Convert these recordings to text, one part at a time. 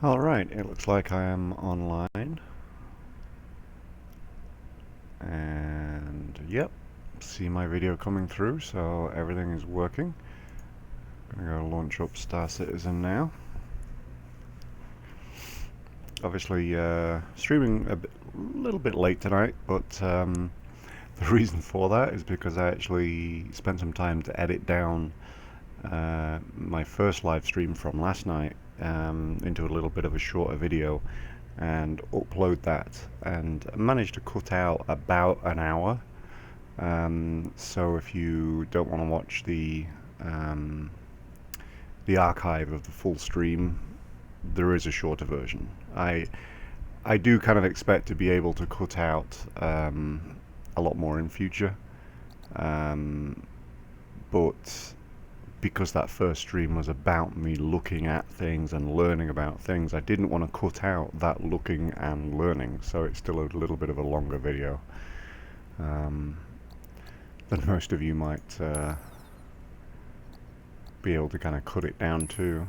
Alright, it looks like I am online. And yep, see my video coming through, so everything is working. I'm gonna go launch up Star Citizen now. Obviously, streaming a little bit late tonight, but the reason for that is because I actually spent some time to edit down my first live stream from last night into a little bit of a shorter video and upload that, and managed to cut out about an hour. So if you don't want to watch the archive of the full stream, there is a shorter version. I do kind of expect to be able to cut out a lot more in future, but because that first stream was about me looking at things and learning about things, I didn't want to cut out that looking and learning, so it's still a little bit of a longer video than most of you might be able to kind of cut it down to.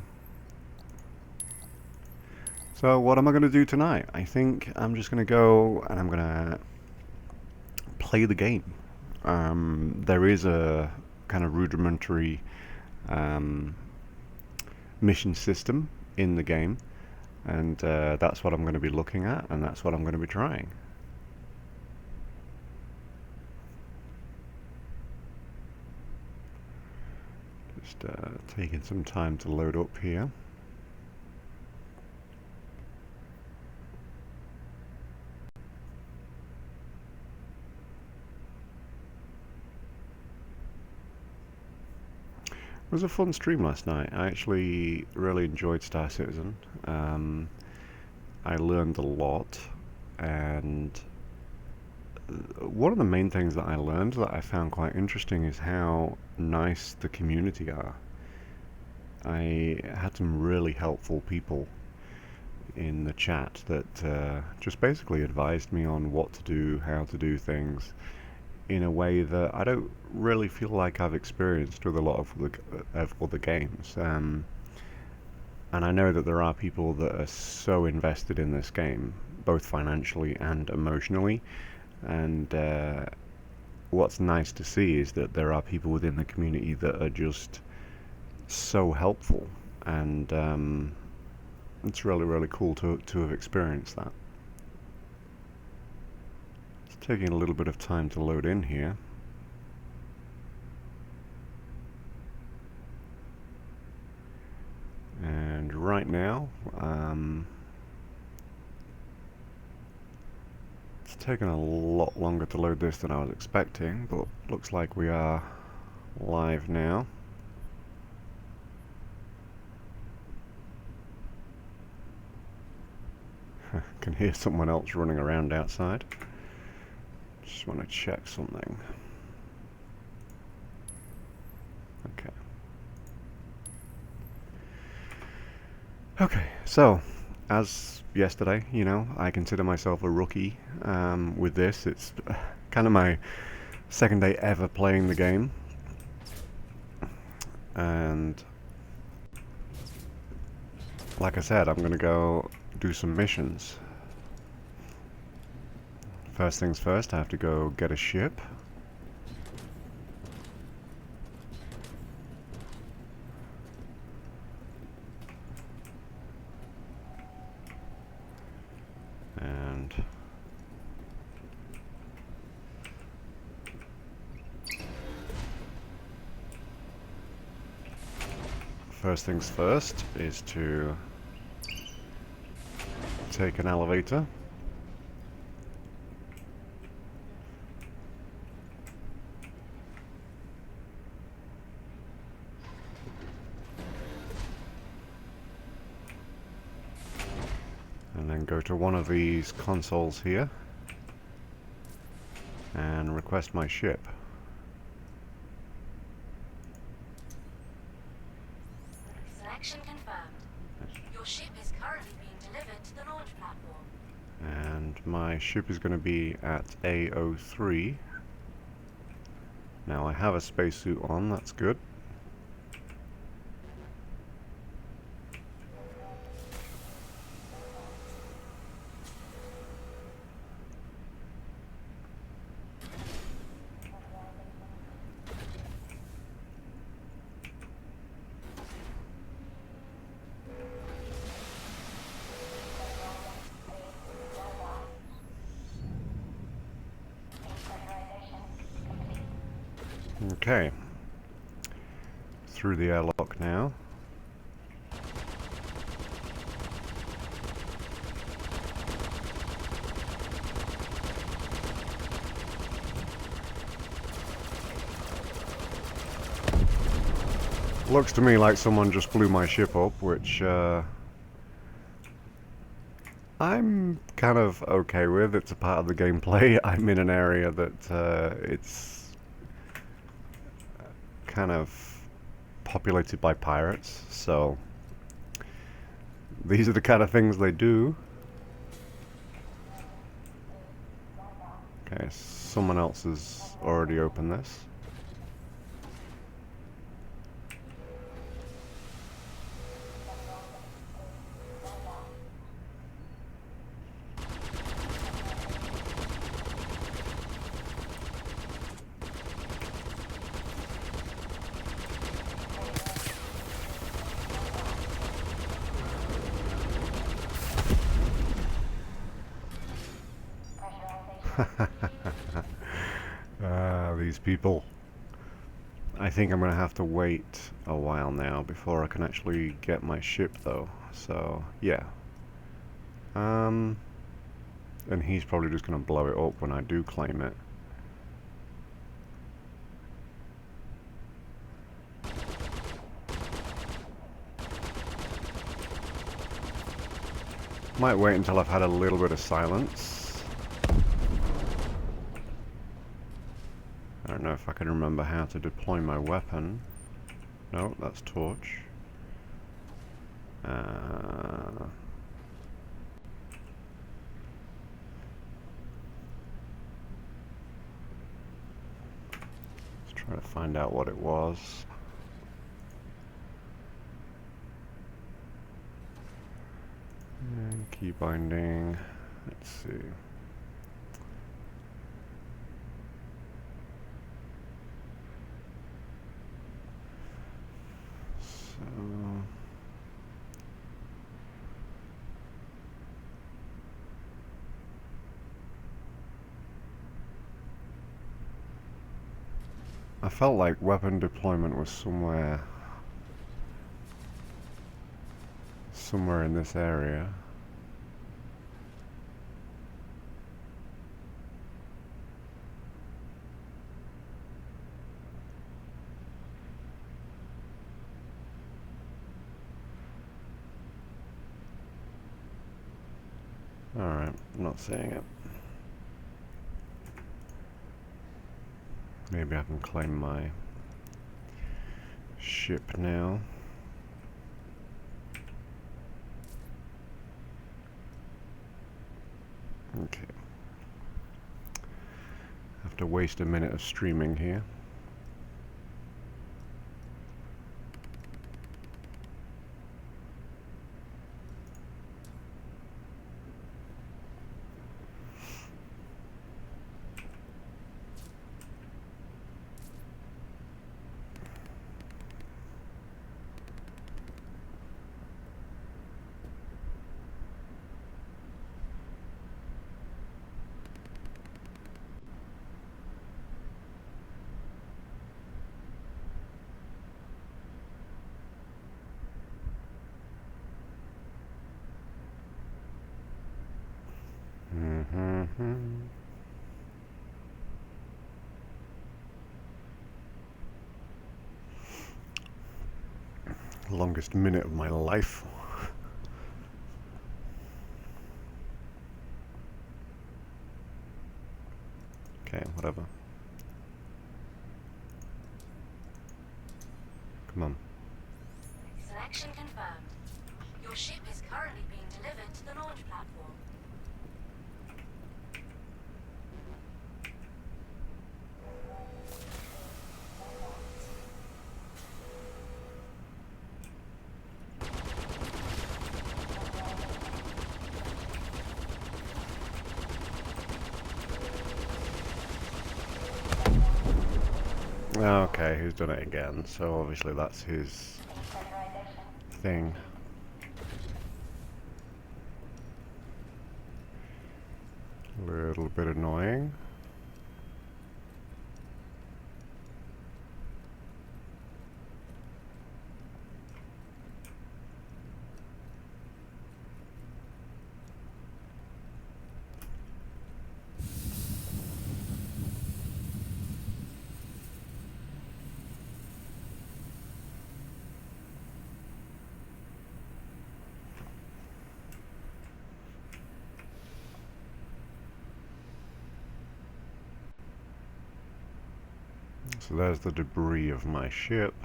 So what am I going to do tonight? I think I'm just going to go and I'm going to play the game. There is a kind of rudimentary mission system in the game, and that's what I'm going to be looking at, and that's what I'm going to be trying. Just taking some time to load up here. It was a fun stream last night. I actually really enjoyed Star Citizen. I learned a lot, and one of the main things that I learned that I found quite interesting is how nice the community are. I had some really helpful people in the chat that just basically advised me on what to do, how to do things, in a way that I don't really feel like I've experienced with a lot of other games. And I know that there are people that are so invested in this game, both financially and emotionally, and what's nice to see is that there are people within the community that are just so helpful, and it's really cool to have experienced that. Taking a little bit of time to load in here. And right now, it's taken a lot longer to load this than I was expecting, but looks like we are live now. Can hear someone else running around outside. Just want to check something. Okay. Okay, so as yesterday, you know, I consider myself a rookie with this. It's kind of my second day ever playing the game, and like I said, I'm gonna go do some missions. First things first, I have to go get a ship. And first things first is to take an elevator. And then go to one of these consoles here and request my ship. Selection confirmed. Your ship is currently being delivered to the launch platform. And my ship is going to be at A03. Now I have a spacesuit on, that's good. Okay. Through the airlock now. Looks to me like someone just blew my ship up, which I'm kind of okay with. It's a part of the gameplay. I'm in an area that it's kind of populated by pirates, so these are the kind of things they do. Okay, someone else has already opened this. These people. I think I'm going to have to wait a while now before I can actually get my ship, though. So, yeah. And he's probably just going to blow it up when I do claim it. Might wait until I've had a little bit of silence. I don't know if I can remember how to deploy my weapon. No, that's torch. Let's try to find out what it was. And key binding. Let's see. So I felt like weapon deployment was somewhere in this area. Alright, I'm not seeing it. Maybe I can claim my ship now. Okay. Have to waste a minute of streaming here. Longest minute of my life. Okay, whatever. Come on. Selection confirmed. Your ship is currently being delivered to the launch platform. Okay, he's done it again, so obviously that's his thing. A little bit annoying. So there's the debris of my ship,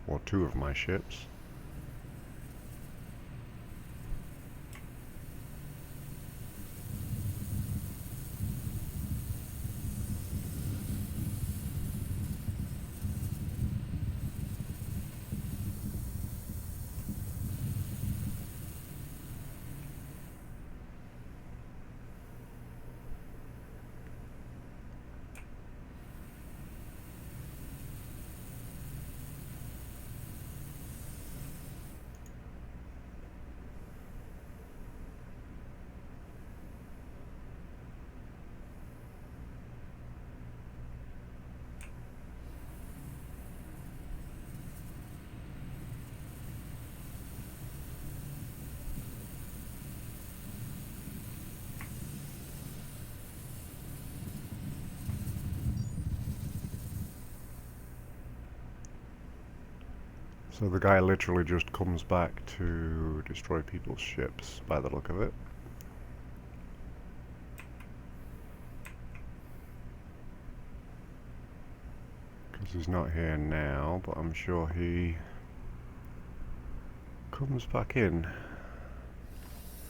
or two of my ships. So the guy literally just comes back to destroy people's ships, by the look of it. Because he's not here now, but I'm sure he comes back in.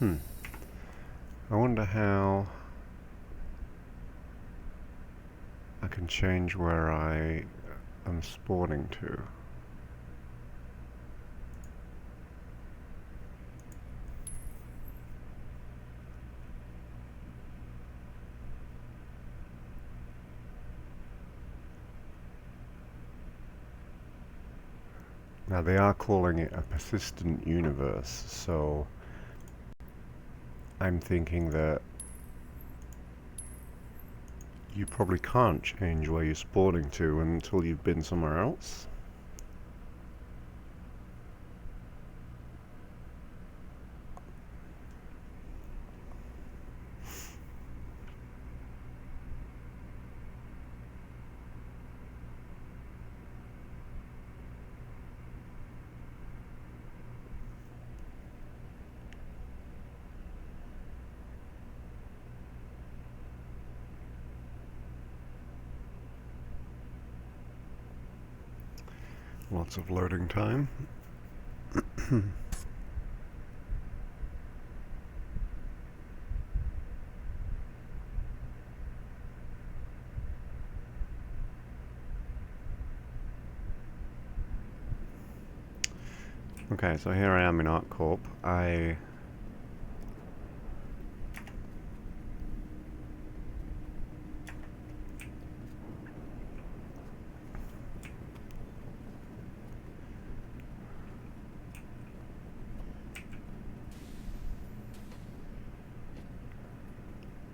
I wonder how I can change where I am spawning to. Now they are calling it a persistent universe, so I'm thinking that you probably can't change where you're spawning to until you've been somewhere else. Lots of loading time. Okay, so here I am in ArcCorp.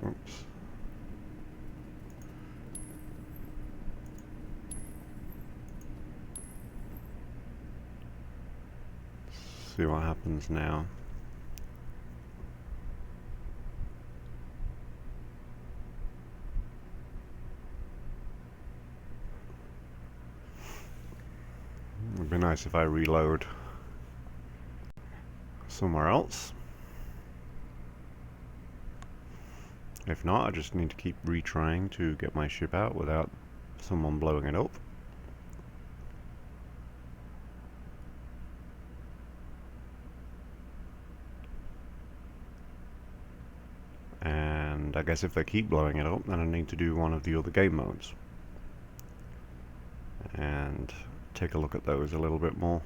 Oops. See what happens now. It would be nice if I reload somewhere else. If not, I just need to keep retrying to get my ship out without someone blowing it up. And I guess if they keep blowing it up, then I need to do one of the other game modes. And take a look at those a little bit more.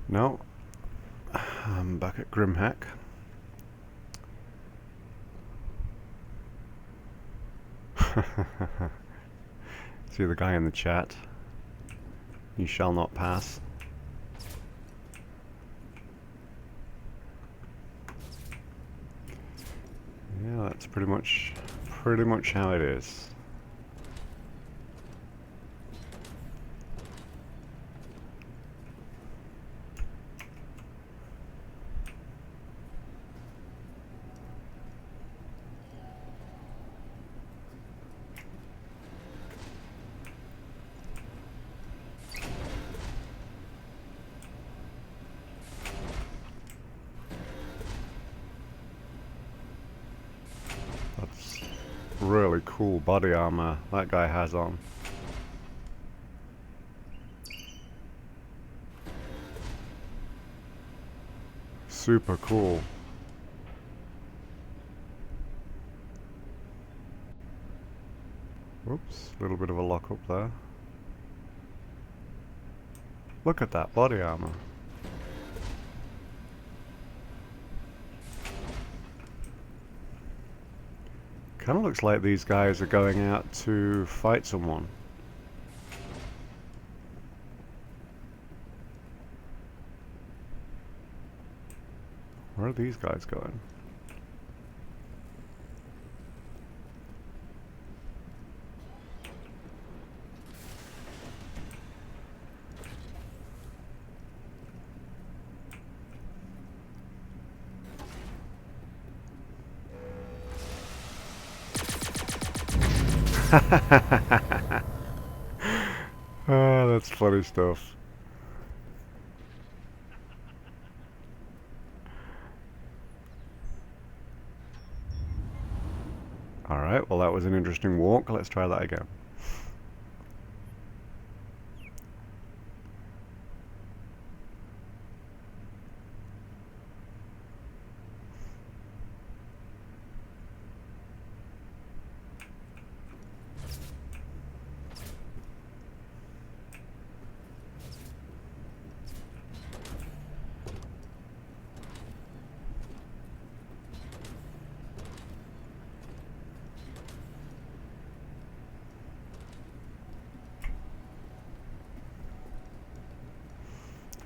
No, I'm back at Grimhack. See the guy in the chat? You shall not pass. Yeah, that's pretty much how it is. really cool body armor that guy has on. Super cool. Whoops, a little bit of a lock up there. Look at that body armor. Kind of looks like these guys are going out to fight someone. Where are these guys going? Ah, that's funny stuff. Alright, well that was an interesting walk. Let's try that again.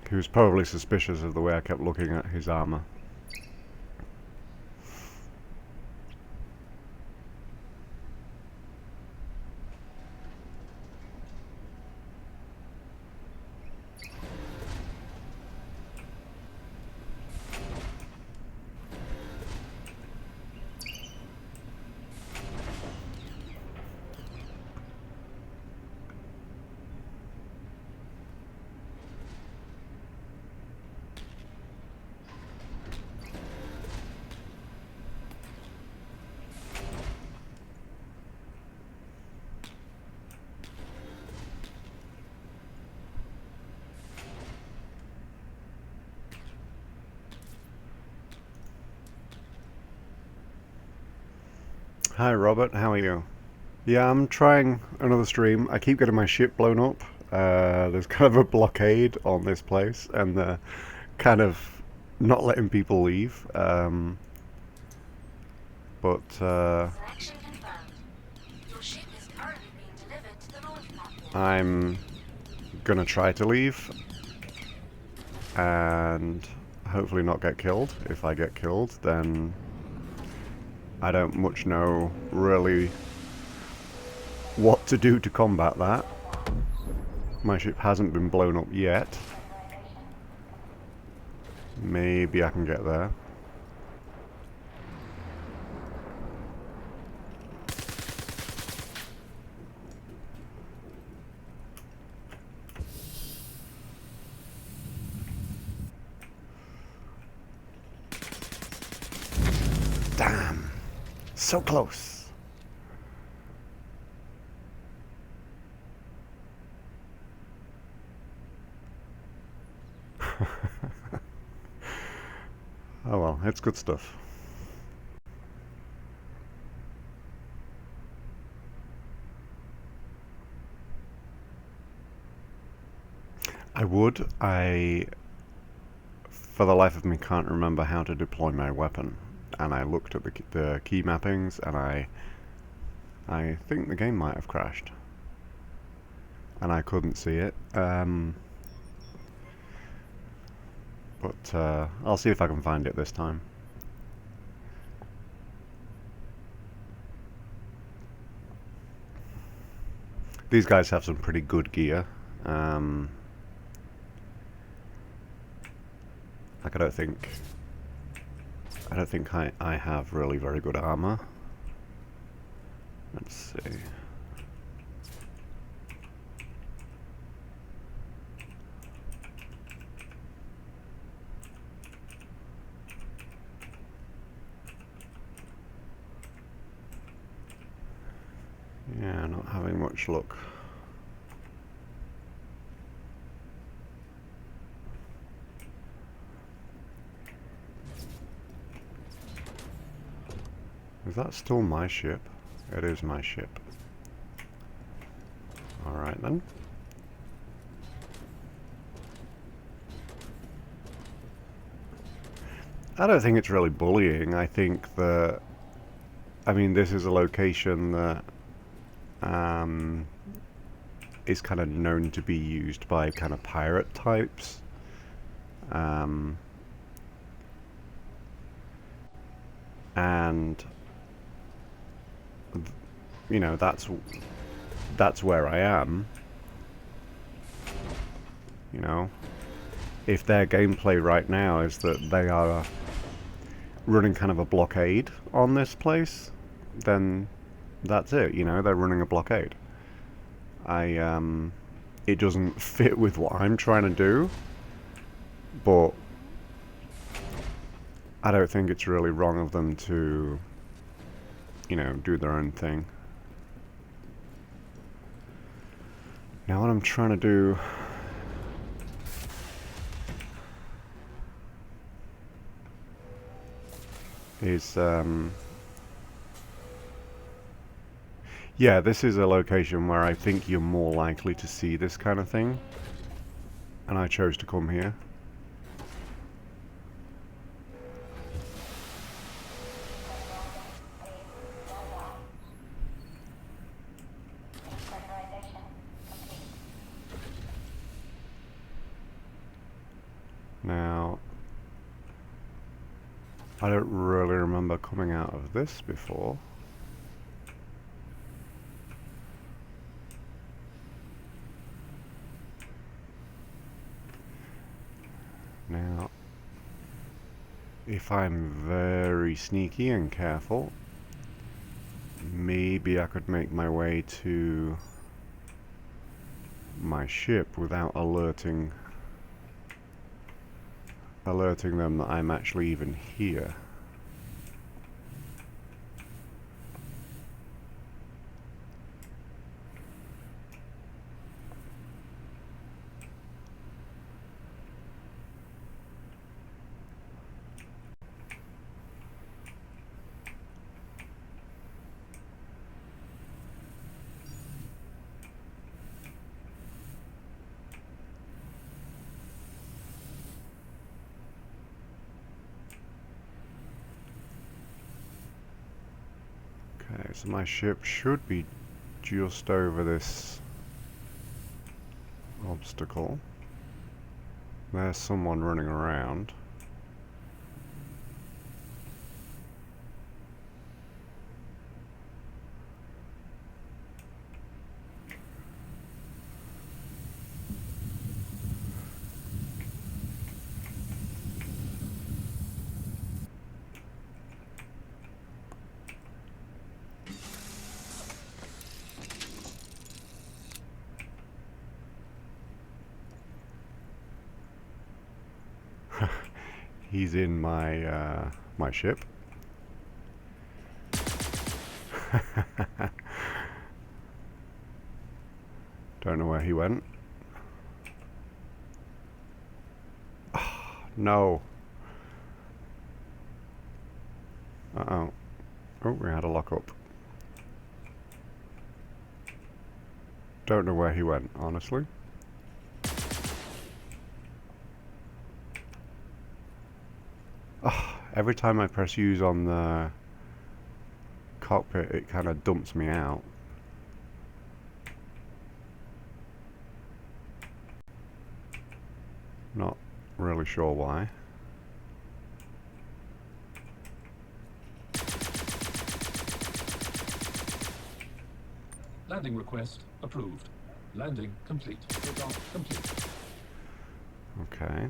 He was probably suspicious of the way I kept looking at his armor. Hi Robert, how are you? Yeah, I'm trying another stream. I keep getting my ship blown up. There's kind of a blockade on this place, and they're kind of not letting people leave. But Selection confirmed. Your ship is currently being delivered to the launch platform. I'm gonna try to leave and hopefully not get killed. If I get killed, then I don't much know really what to do to combat that. My ship hasn't been blown up yet. Maybe I can get there. Damn! So close! Oh well, it's good stuff. I would. For the life of me, can't remember how to deploy my weapon. And I looked at the key mappings, and I think the game might have crashed. And I couldn't see it. But I'll see if I can find it this time. These guys have some pretty good gear. Like I don't think I have really very good armor. Let's see. Yeah, not having much luck. Is that still my ship? It is my ship. Alright then. I don't think it's really bullying. I think that, I mean, this is a location that is kind of known to be used by kind of pirate types. And you know, that's where I am. You know, if their gameplay right now is that they are running kind of a blockade on this place, then that's it. You know, they're running a blockade. It doesn't fit with what I'm trying to do, but I don't think it's really wrong of them to, you know, do their own thing. Now what I'm trying to do is, yeah, this is a location where I think you're more likely to see this kind of thing, and I chose to come here. Now, I don't really remember coming out of this before. Now, if I'm very sneaky and careful, maybe I could make my way to my ship without alerting them that I'm actually even here. Okay, so my ship should be just over this obstacle. There's someone running around. He's in my my ship. Don't know where he went. No. Uh-oh. Oh, we had a lockup. Don't know where he went, honestly. Every time I press use on the cockpit, it kind of dumps me out. Not really sure why. Landing request approved. Landing complete. Takeoff complete. Okay.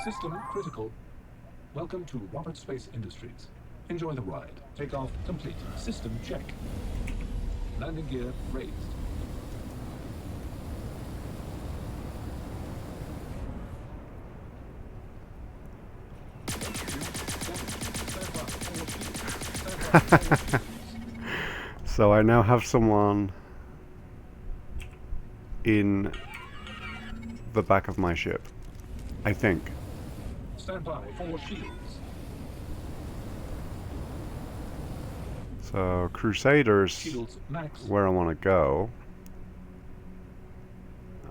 System critical. Welcome to Robert Space Industries. Enjoy the ride. Takeoff complete. System check. Landing gear raised. So I now have someone in the back of my ship. I think. Stand by for shields. So Crusaders, Shields max. where I want to go.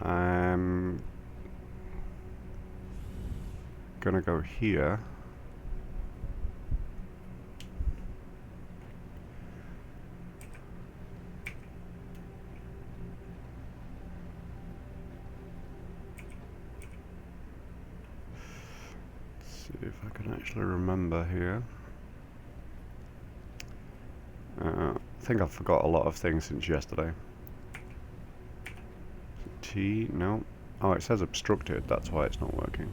I'm gonna go here. See if I can actually remember here. I think I've forgot a lot of things since yesterday. T, no. Oh, it says obstructed, that's why it's not working.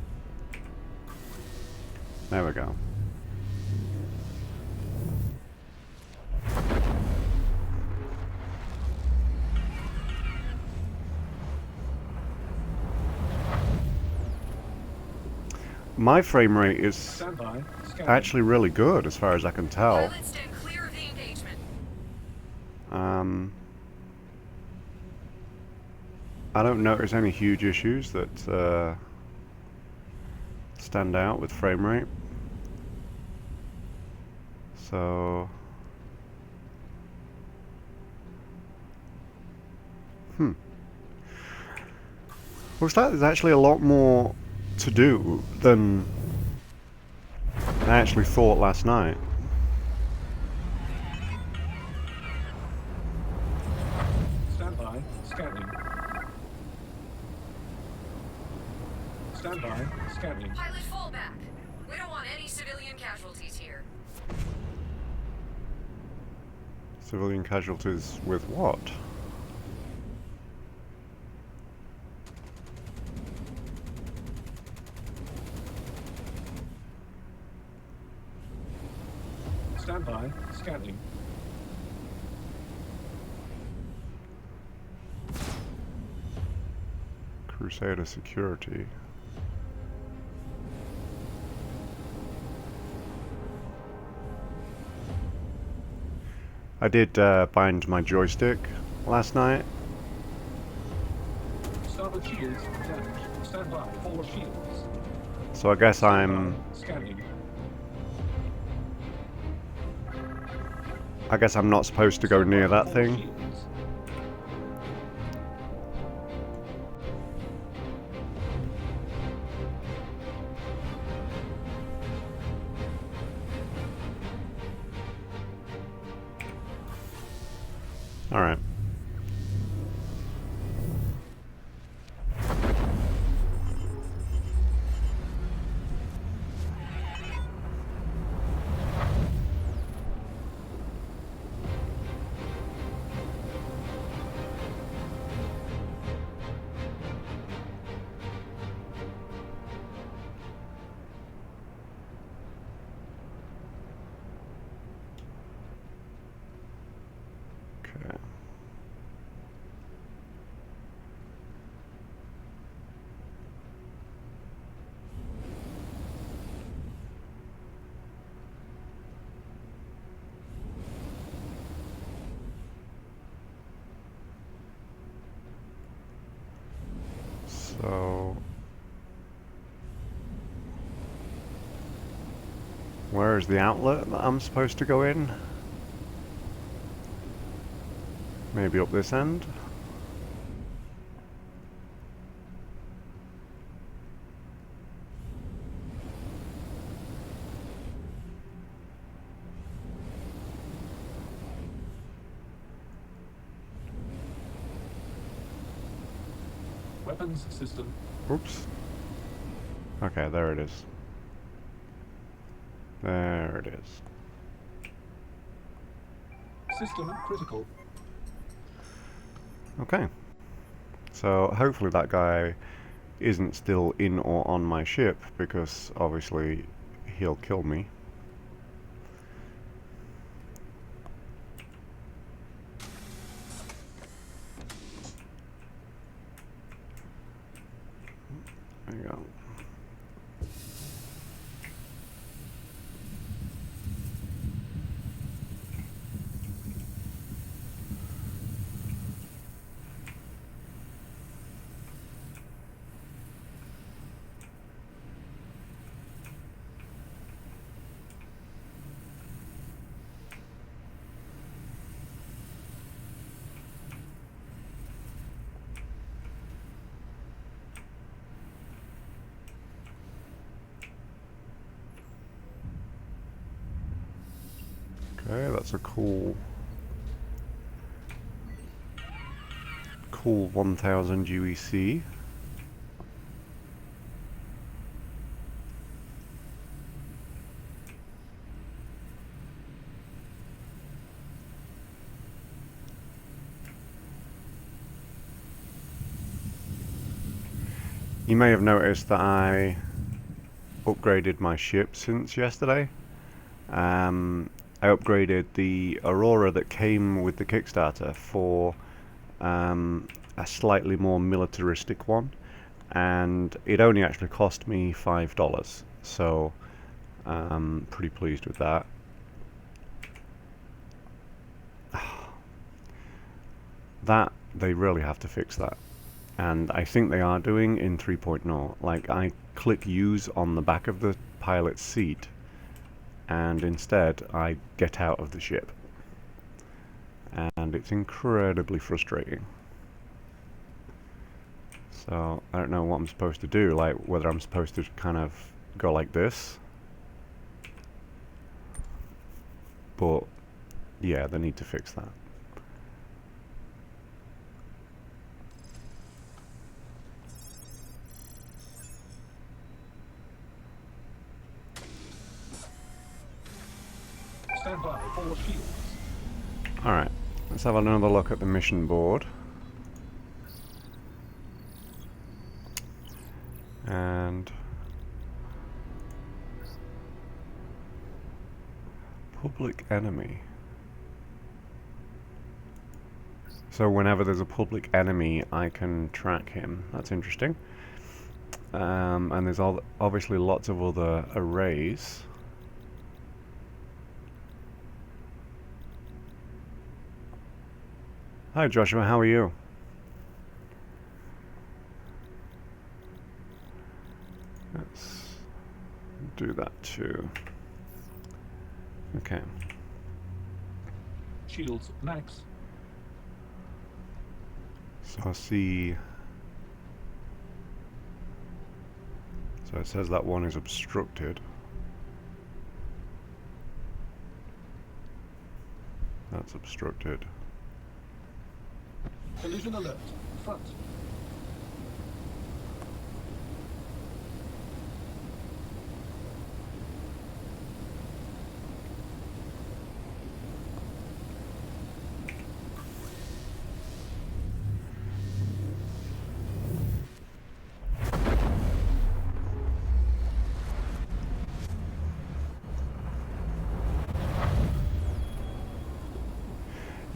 There we go. My frame rate is Stand by. Scanning. actually really good as far as I can tell. Pilots stand clear of the engagement. I don't notice any huge issues that stand out with frame rate. So, well, there's actually a lot more to do than I actually thought last night. Stand by. Scanning. Stand by. Scanning. Pilot fallback. We don't want any civilian casualties here. Civilian casualties with what? Stand by. Scanning. Crusader security. I did bind my joystick last night. Starboard shields damaged. Stand by for shields. So I guess Stand I'm by. Scanning. not supposed to go Stand near by that for thing. shields. Alright. Okay. So where is the outlet that I'm supposed to go in? Maybe up this end? Weapons system. Oops. Okay, there it is. There it is. System critical. Okay. So hopefully that guy isn't still in or on my ship, because obviously he'll kill me. There you go. that's a cool 1000 UEC. You may have noticed that I upgraded my ship since yesterday. I upgraded the Aurora that came with the Kickstarter for a slightly more militaristic one, and it only actually cost me $5, so I'm pretty pleased with that. That, they really have to fix that, and I think they are doing in 3.0. Like, I click use on the back of the pilot's seat, and instead I get out of the ship, and it's incredibly frustrating. So I don't know what I'm supposed to do, like whether I'm supposed to kind of go like this, but yeah, they need to fix that. Stand by for shields. Alright, let's have another look at the mission board. And public enemy. So whenever there's a public enemy, I can track him. That's interesting. And there's obviously lots of other arrays. Hi Joshua, how are you? Let's do that too. Okay. Shields max. So I see. So it says that one is obstructed. That's obstructed. Collision alert. Front.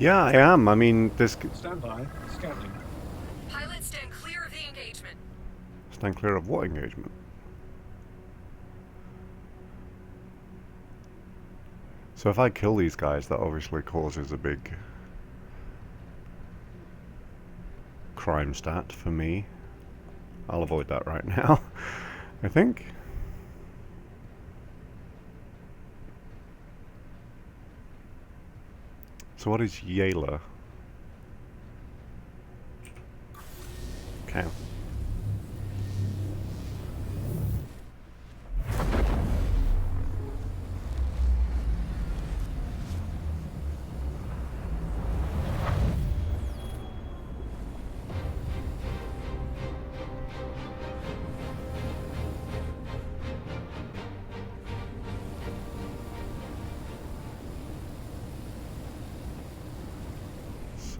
Yeah, I am. I mean, this. Stand by. Scanning. Pilots stand clear of the engagement. Stand clear of what engagement? So if I kill these guys, that obviously causes a big crime stat for me. I'll avoid that right now, I think. So what is Yayla? Okay.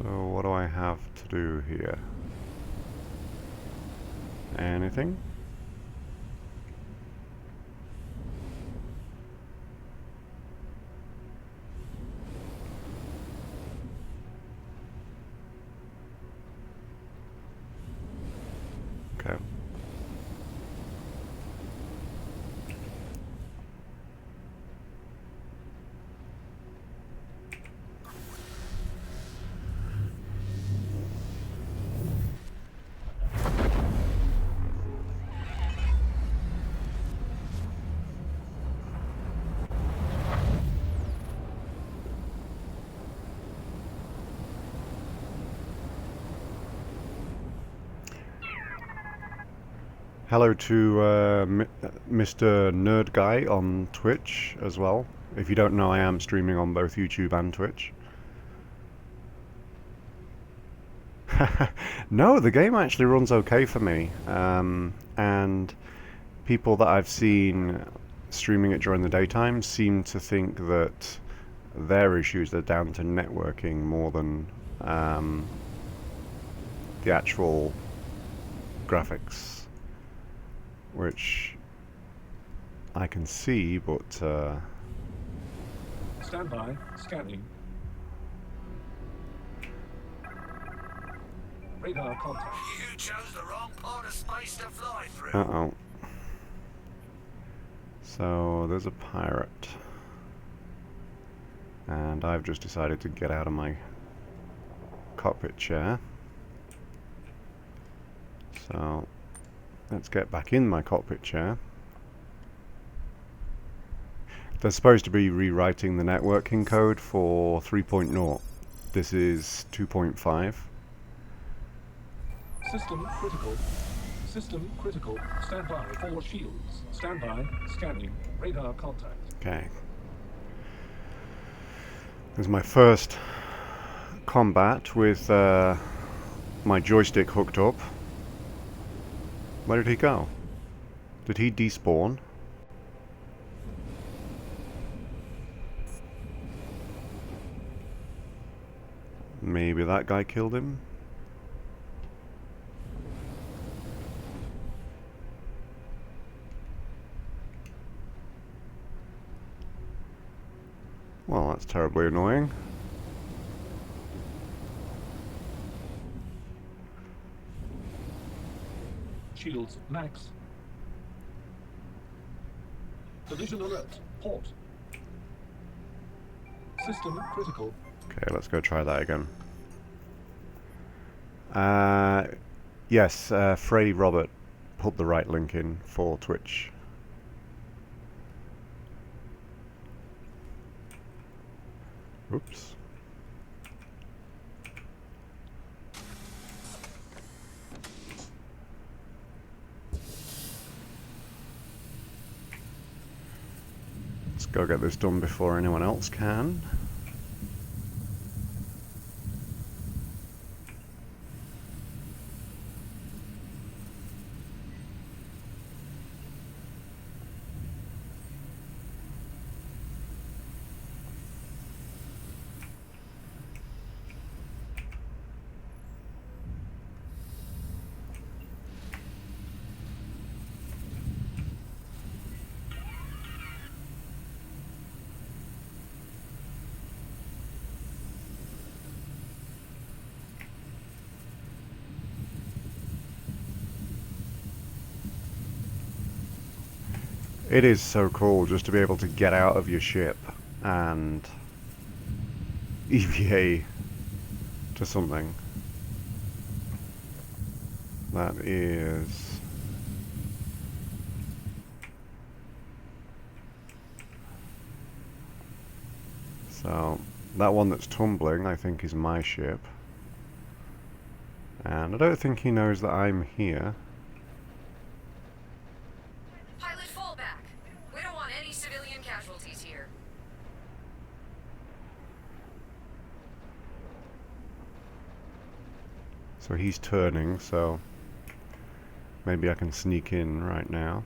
So what do I have to do here? Anything? Okay. Hello to Mr. Nerd Guy on Twitch as well. If you don't know, I am streaming on both YouTube and Twitch. No, the game actually runs okay for me. And people that I've seen streaming it during the daytime seem to think that their issues are down to networking more than the actual graphics, which I can see, but Stand by. Scanning. Radar contact. You chose the wrong part of space to fly through. uh-oh. So there's a pirate, and I've just decided to get out of my cockpit chair. So let's get back in my cockpit chair. They're supposed to be rewriting the networking code for 3.0. This is 2.5. System critical. System critical. Stand by for shields. Stand by. Scanning. Radar contact. Okay. This is my first combat with my joystick hooked up. Where did he go? Did he despawn? Maybe that guy killed him? Well, that's terribly annoying. Shields max. Collision alert. Port. System critical. Okay, let's go try that again. Yes, Freddy Robert put the right link in for Twitch. Oops. Let's go get this done before anyone else can. It is so cool just to be able to get out of your ship and EVA to something. That is... So, that one that's tumbling I think is my ship. And I don't think he knows that I'm here. Pilot, fall back. We don't want any civilian casualties here. So he's turning, so maybe I can sneak in right now.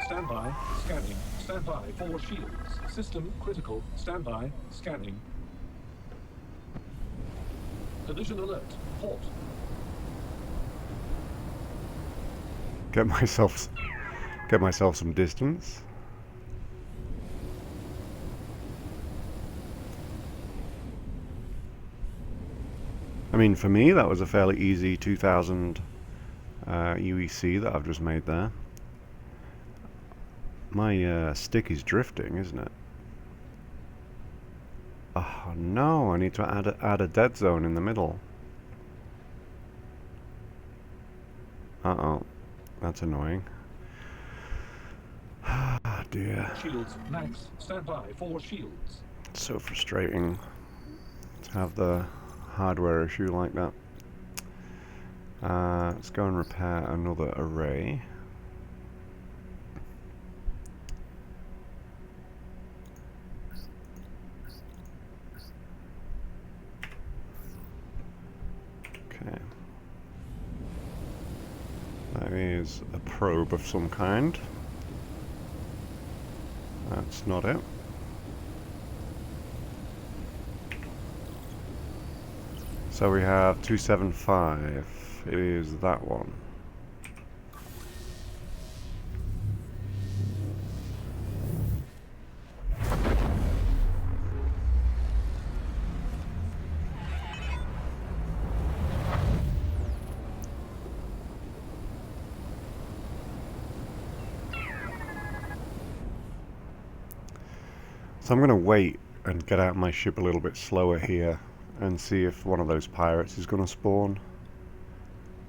Stand by. Scanning. Stand by for shields. System critical. Stand by. Scanning. Collision alert. Port. Get myself some distance. I mean, for me, that was a fairly easy 2000 UEC that I've just made there. My stick is drifting, isn't it? Oh no, I need to add a dead zone in the middle. Uh-oh. That's annoying. Ah, dear. Shields max. Stand by for shields. It's so frustrating to have the hardware issue like that. Let's go and repair another array. Okay. That is a probe of some kind. That's not it. So we have 275. It is that one. So I'm going to wait and get out my ship a little bit slower here and see if one of those pirates is going to spawn,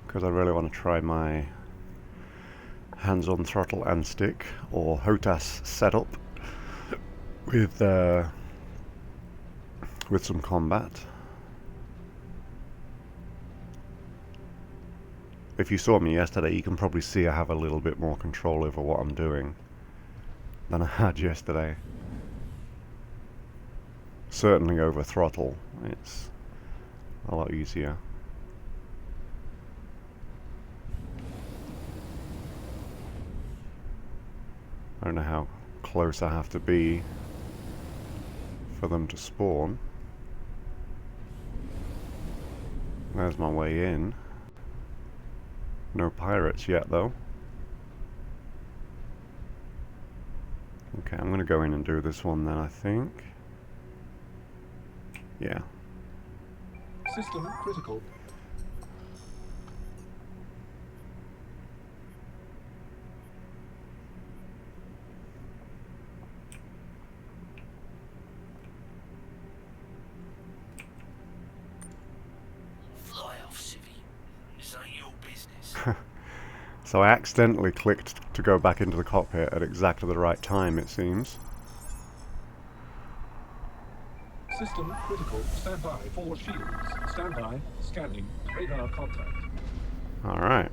because I really want to try my hands on throttle and stick, or HOTAS setup with some combat. If you saw me yesterday, you can probably see I have a little bit more control over what I'm doing than I had yesterday. Certainly over throttle, it's a lot easier. I don't know how close I have to be for them to spawn. There's my way in. No pirates yet though. Okay, I'm gonna go in and do this one then, I think. Yeah. System critical. Fly off, civvy. This ain't your business. So I accidentally clicked to go back into the cockpit at exactly the right time, it seems. System critical. Stand by for shields. Stand by. Scanning. Radar contact. Alright.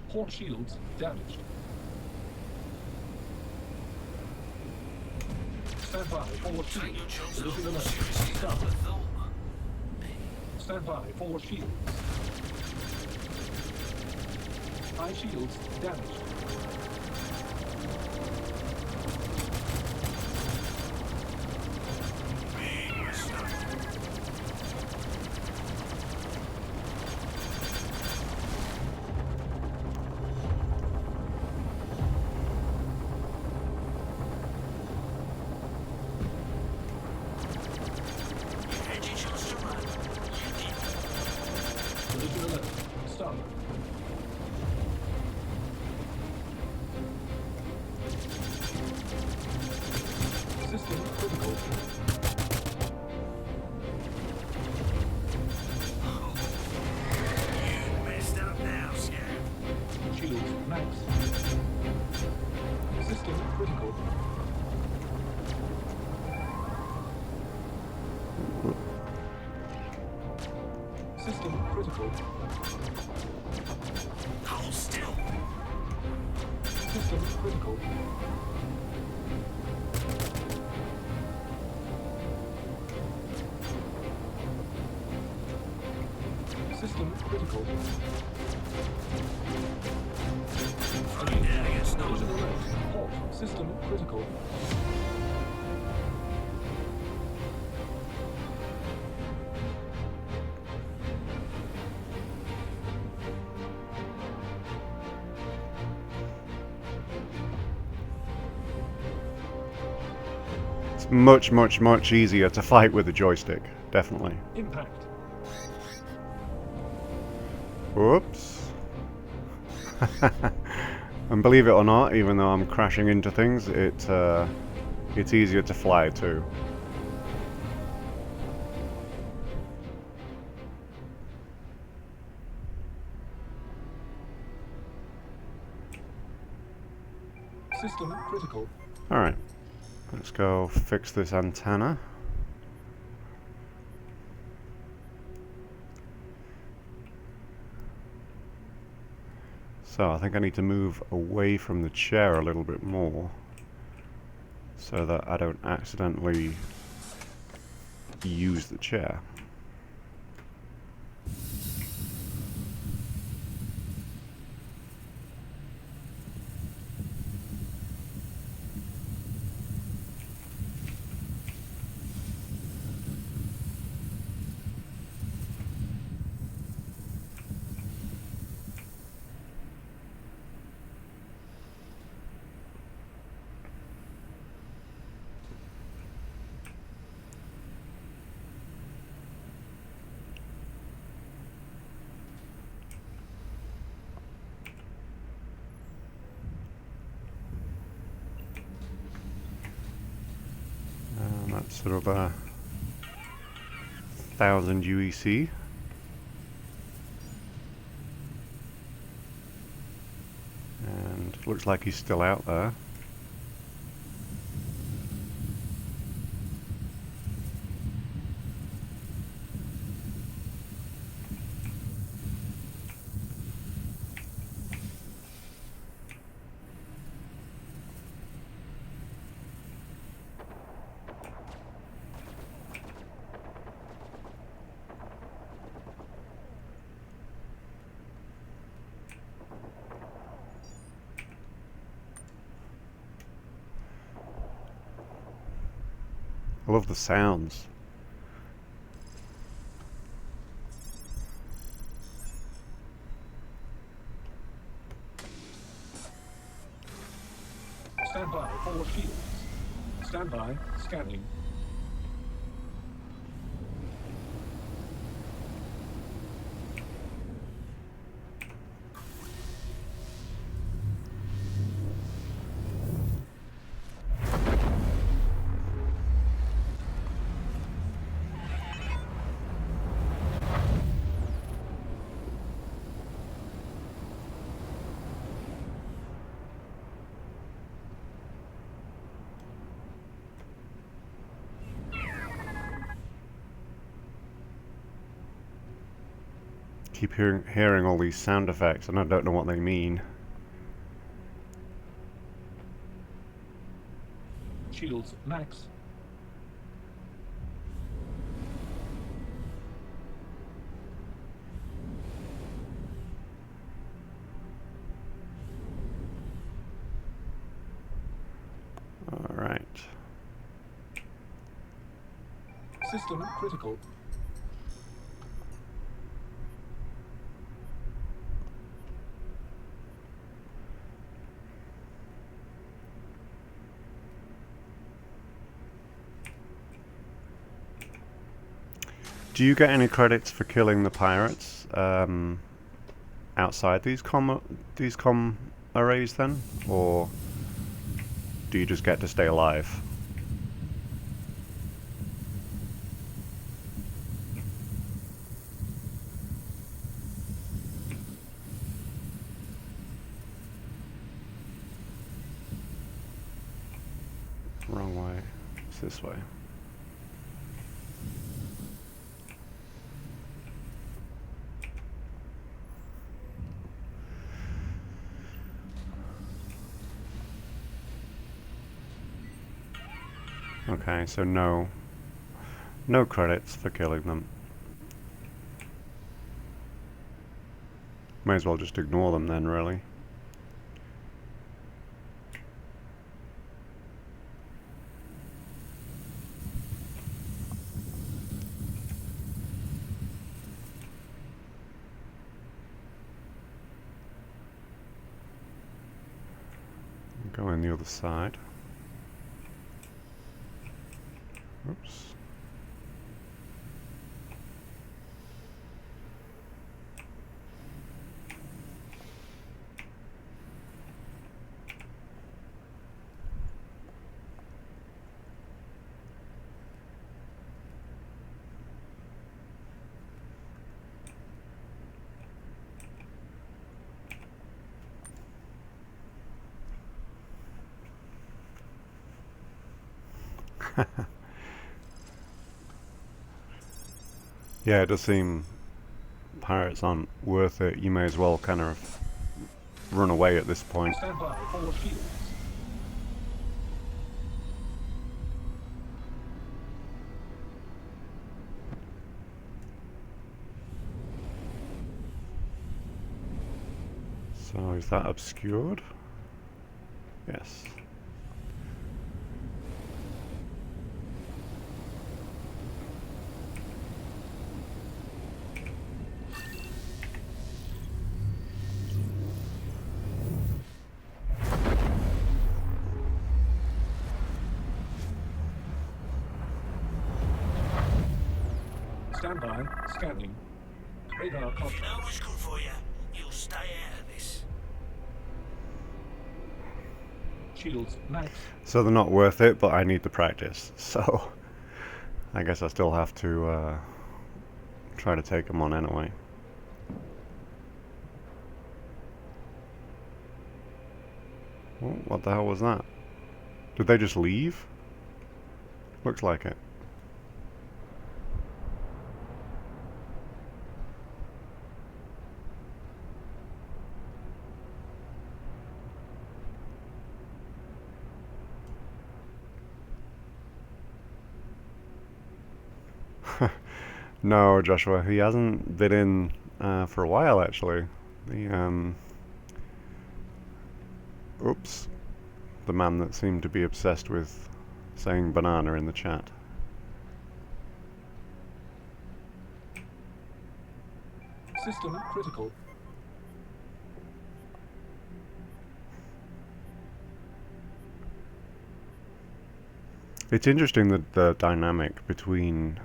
Port shields damaged. Stand by for Take your shields. jobs a Collision little more alert. seriously than I Stop. would have thought. Stand by for shields. High shields damaged. Big mistake. You had your chance to run. You didn't. Collision alert. Stop. System critical. You messed up now, Scout. Shields max. System critical. System critical. Hold still. System critical. System critical. Running down against Collision noise. alert. Halt. System critical. It's much, much, much easier to fight with the joystick, definitely. Impact. Whoops. And believe it or not, even though I'm crashing into things, it's easier to fly too. System critical. Alright, let's go fix this antenna. So I think I need to move away from the chair a little bit more so that I don't accidentally use the chair. That's sort of a 1000 UEC. And looks like he's still out there. I love the sounds. Stand by for shields. Stand by, scanning. Keep hearing all these sound effects and I don't know what they mean. Shields max. Alright. System critical. Do you get any credits for killing the pirates outside these com arrays then, or do you just get to stay alive? Wrong way. It's this way. Okay, so no credits for killing them. May as well just ignore them then, really. Go in the other side. Oops. Yeah, it does seem pirates aren't worth it. You may as well kind of run away at this point. Stand by for shields. So is that obscured? Yes. Stand by. Scanning. Radar If you contact. know what's good for you, you'll stay out of this. Shields max. So they're not worth it, but I need the practice. So I guess I still have to try to take them on anyway. Oh, what the hell was that? Did they just leave? Looks like it. No, Joshua, he hasn't been in for a while actually. The oops, the man that seemed to be obsessed with saying banana in the chat. System critical. It's interesting that the dynamic between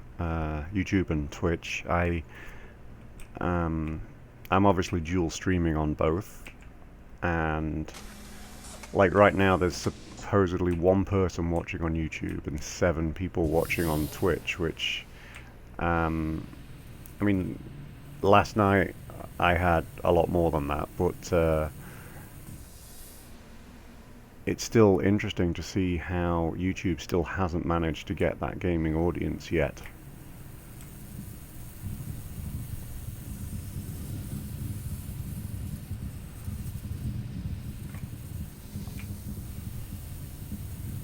YouTube and Twitch. I'm obviously dual streaming on both, and like right now there's supposedly one person watching on YouTube and 7 people watching on Twitch, which I mean, last night I had a lot more than that, but it's still interesting to see how YouTube still hasn't managed to get that gaming audience yet.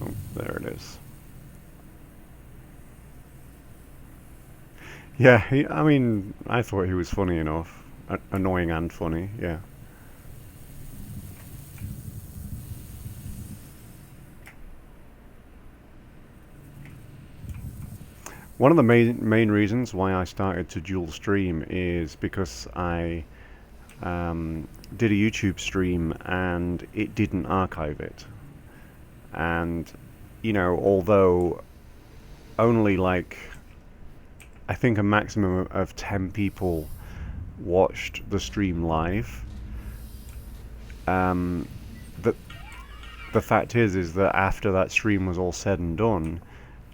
Oh, there it is. Yeah, I mean, I thought he was funny enough. Annoying and funny, yeah. One of the main reasons why I started to dual stream is because I did a YouTube stream and it didn't archive it. And, you know, although only like, I think a maximum of 10 people watched the stream live, the, the fact is that after that stream was all said and done,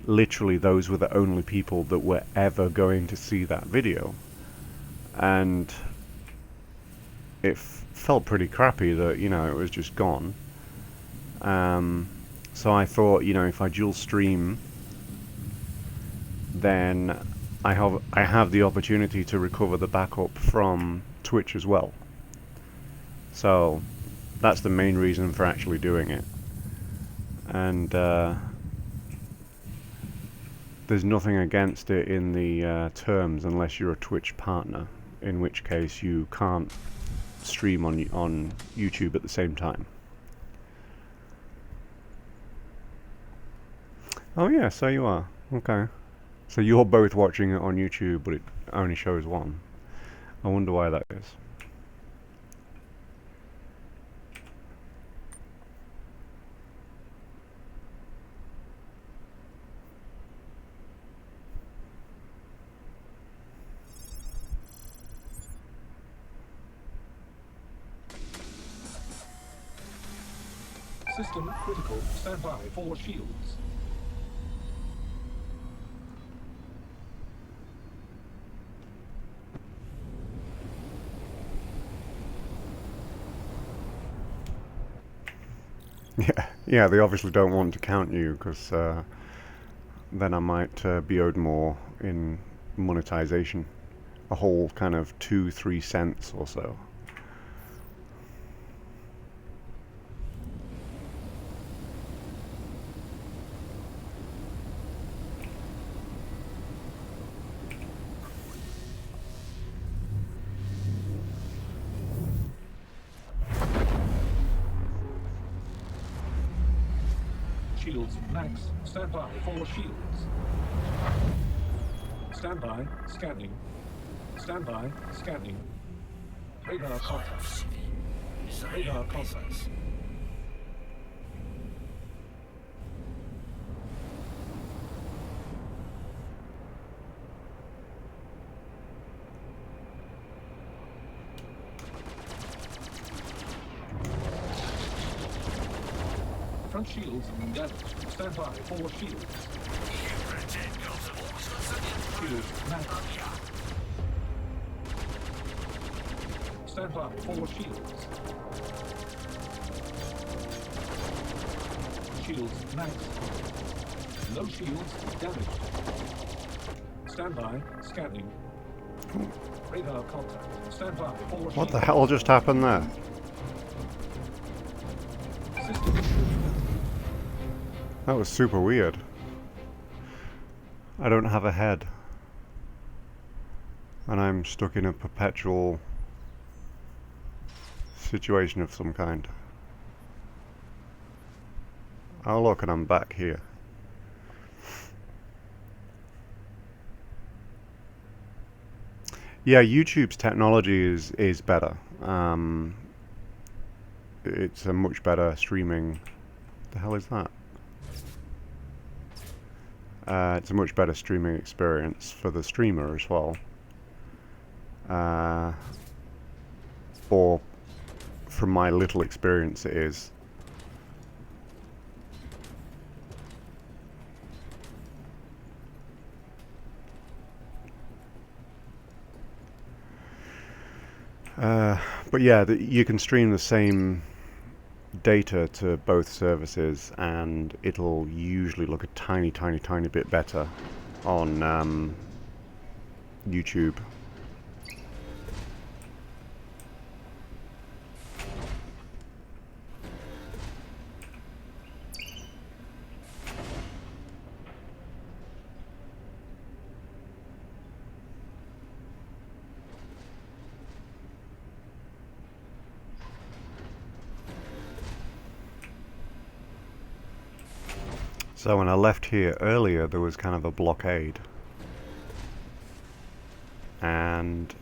literally those were the only people that were ever going to see that video. And it felt pretty crappy that, you know, it was just gone. So I thought, you know, if I dual stream, then I have the opportunity to recover the backup from Twitch as well. So that's the main reason for actually doing it. And there's nothing against it in the terms unless you're a Twitch partner, in which case you can't stream on YouTube at the same time. Oh yeah, so you are. Okay. So you're both watching it on YouTube, but it only shows one. I wonder why that is. System critical. Stand by for shields. Yeah, yeah. They obviously don't want to count you because then I might be owed more in monetization. A whole kind of 2-3 cents or so. Shields max. Stand by for shields. Stand by. Scanning. Stand by. Scanning. Radar contact. Radar contact. Front shields damaged. Stand by for shields. Shields max. Stand by for shields. Shields max. No shields damaged. Stand by. Scanning. Radar contact. Stand by for shields. What the hell just happened there? System. That was super weird. I don't have a head. And I'm stuck in a perpetual situation of some kind. Oh look, and I'm back here. Yeah, YouTube's technology is better. It's a much better streaming... The hell is that? It's a much better streaming experience for the streamer as well. Or from my little experience it is. But yeah, you can stream the same data to both services and it'll usually look a tiny bit better on YouTube. So when I left here earlier, there was kind of a blockade. And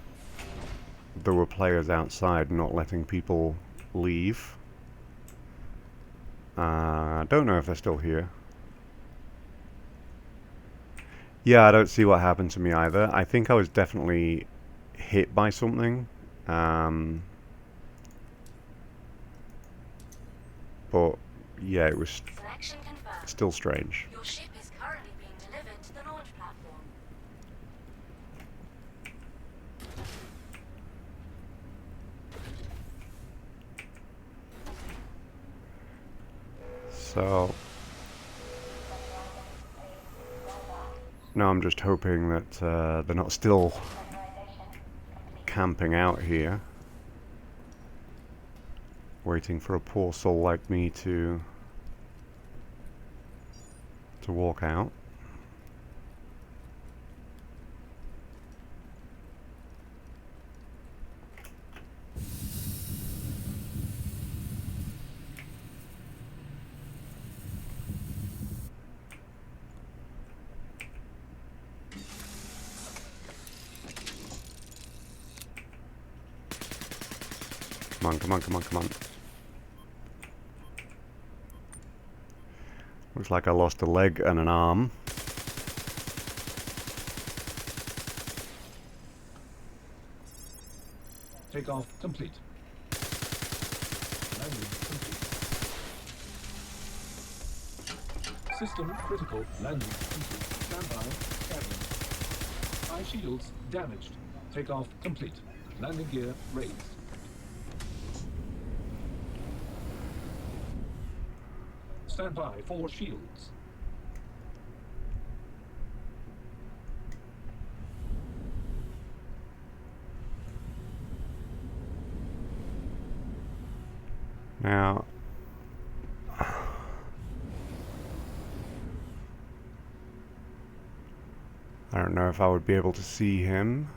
there were players outside not letting people leave. I don't know if they're still here. Yeah, I don't see what happened to me either. I think I was definitely hit by something. But yeah, it was Selection confirmed. still strange. Your ship is currently being delivered to the launch platform. So now I'm just hoping that they're not still camping out here, waiting for a poor soul like me to walk out. Come on, come on, come on, come on. Looks like I lost a leg and an arm. Takeoff complete. Landing complete. System critical. Landing complete. Stand by. Scanning. Eye shields damaged. Takeoff complete. Landing gear raised. Stand by for shields. Now, I don't know if I would be able to see him.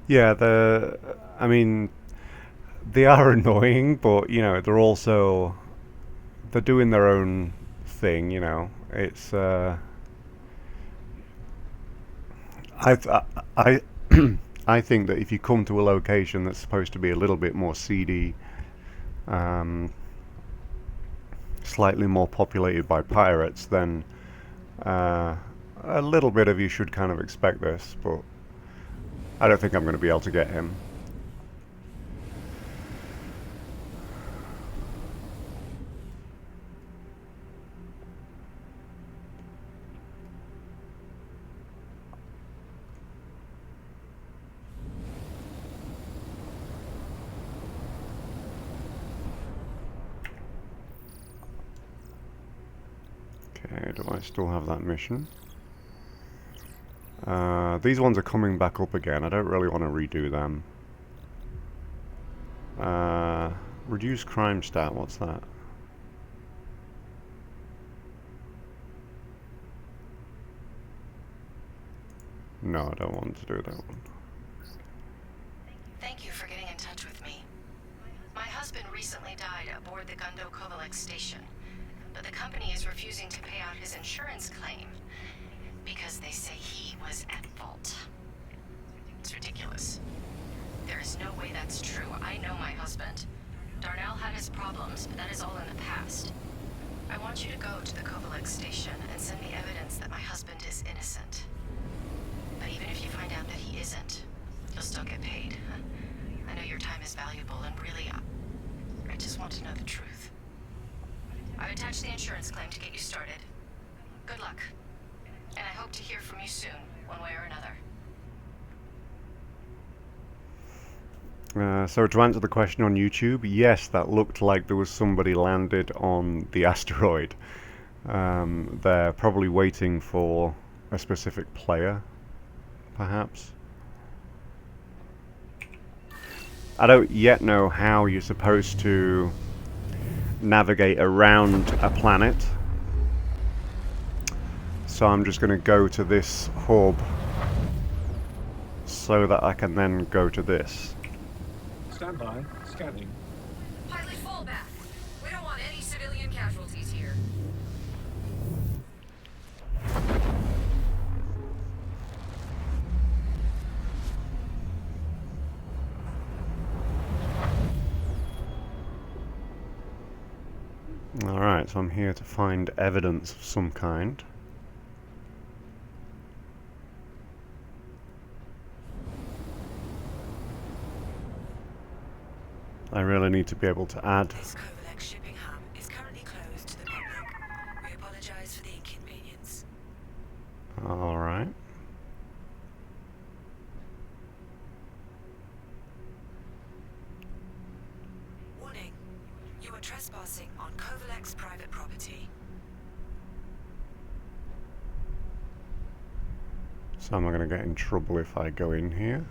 Yeah, I mean, they are annoying, but you know, they're doing their own thing. You know, it's I I think that if you come to a location that's supposed to be a little bit more seedy, um, slightly more populated by pirates, then uh, a little bit of you should kind of expect this. But I don't think I'm going to be able to get him. Okay, do I still have that mission? These ones are coming back up again. I don't really want to redo them. Reduce crime stat, what's that? No, I don't want to do that one. Thank you for getting in touch with me. My husband recently died aboard the Gundo Kovalek station, but the company is refusing to pay out his insurance claim because they say he was at fault. It's ridiculous. There is no way that's true. I know my husband. Darnell had his problems, but that is all in the past. I want you to go to the Kovalek station and send me evidence that my husband is innocent. But even if you find out that he isn't, you'll still get paid. I know your time is valuable, and really, I just want to know the truth. I've attached the insurance claim to get you started. Good luck. And I hope to hear from you soon, one way or another. So to answer the question on YouTube, yes, that looked like there was somebody landed on the asteroid. They're probably waiting for a specific player, perhaps. I don't yet know how you're supposed to navigate around a planet, so I'm just going to go to this hub so that I can then go to this. Stand by. Scanning. Pilot, fall back. We don't want any civilian casualties here. Alright, so I'm here to find evidence of some kind. I really need to be able to add. This Kovalek shipping hub is currently closed to the public. We apologize for the inconvenience. Alright. trespassing on Kovalek's private property. So am I going to get in trouble if I go in here?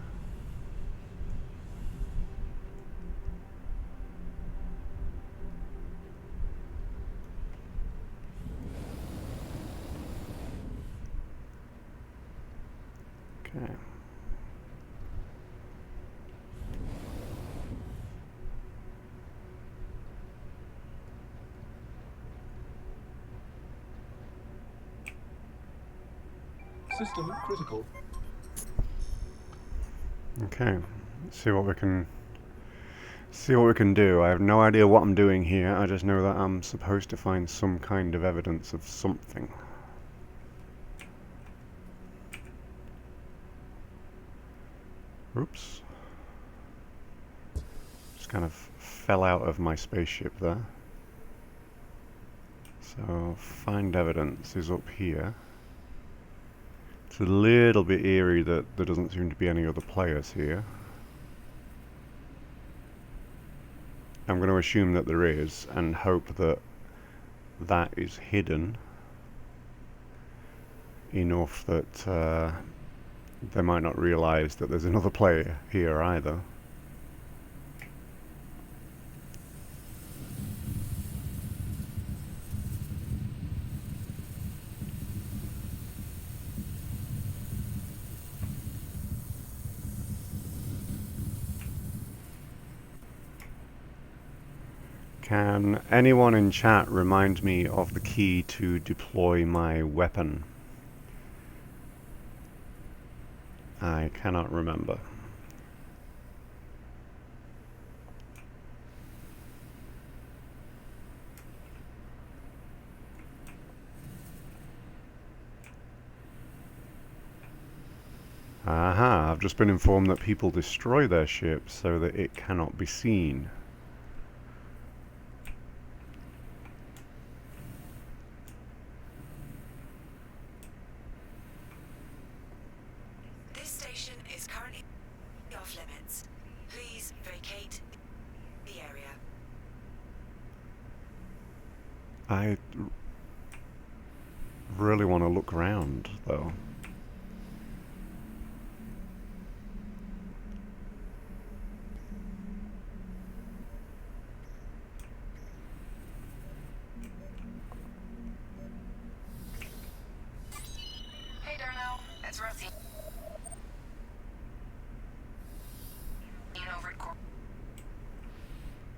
Okay. System critical. Okay. Let's see what we can do. I have no idea what I'm doing here. I just know that I'm supposed to find some kind of evidence of something. Oops. Just kind of fell out of my spaceship there. So, find evidence is up here. It's a little bit eerie that there doesn't seem to be any other players here. I'm going to assume that there is, and hope that that is hidden enough that they might not realise that there's another player here either. Can anyone in chat remind me of the key to deploy my weapon? I cannot remember. Aha, I've just been informed that people destroy their ships so that it cannot be seen. This station is currently off limits. Please vacate the area. I really want to look around, though. Hey, Darnell. It's Rosie. Over at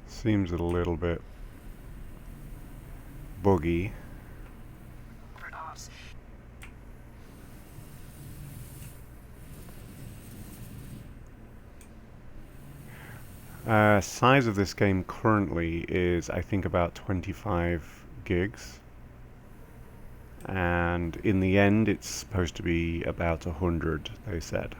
Seems a little bit buggy. corporate ops. Size of this game currently is, I think, about 25 gigs. And in the end, it's supposed to be about 100, they said.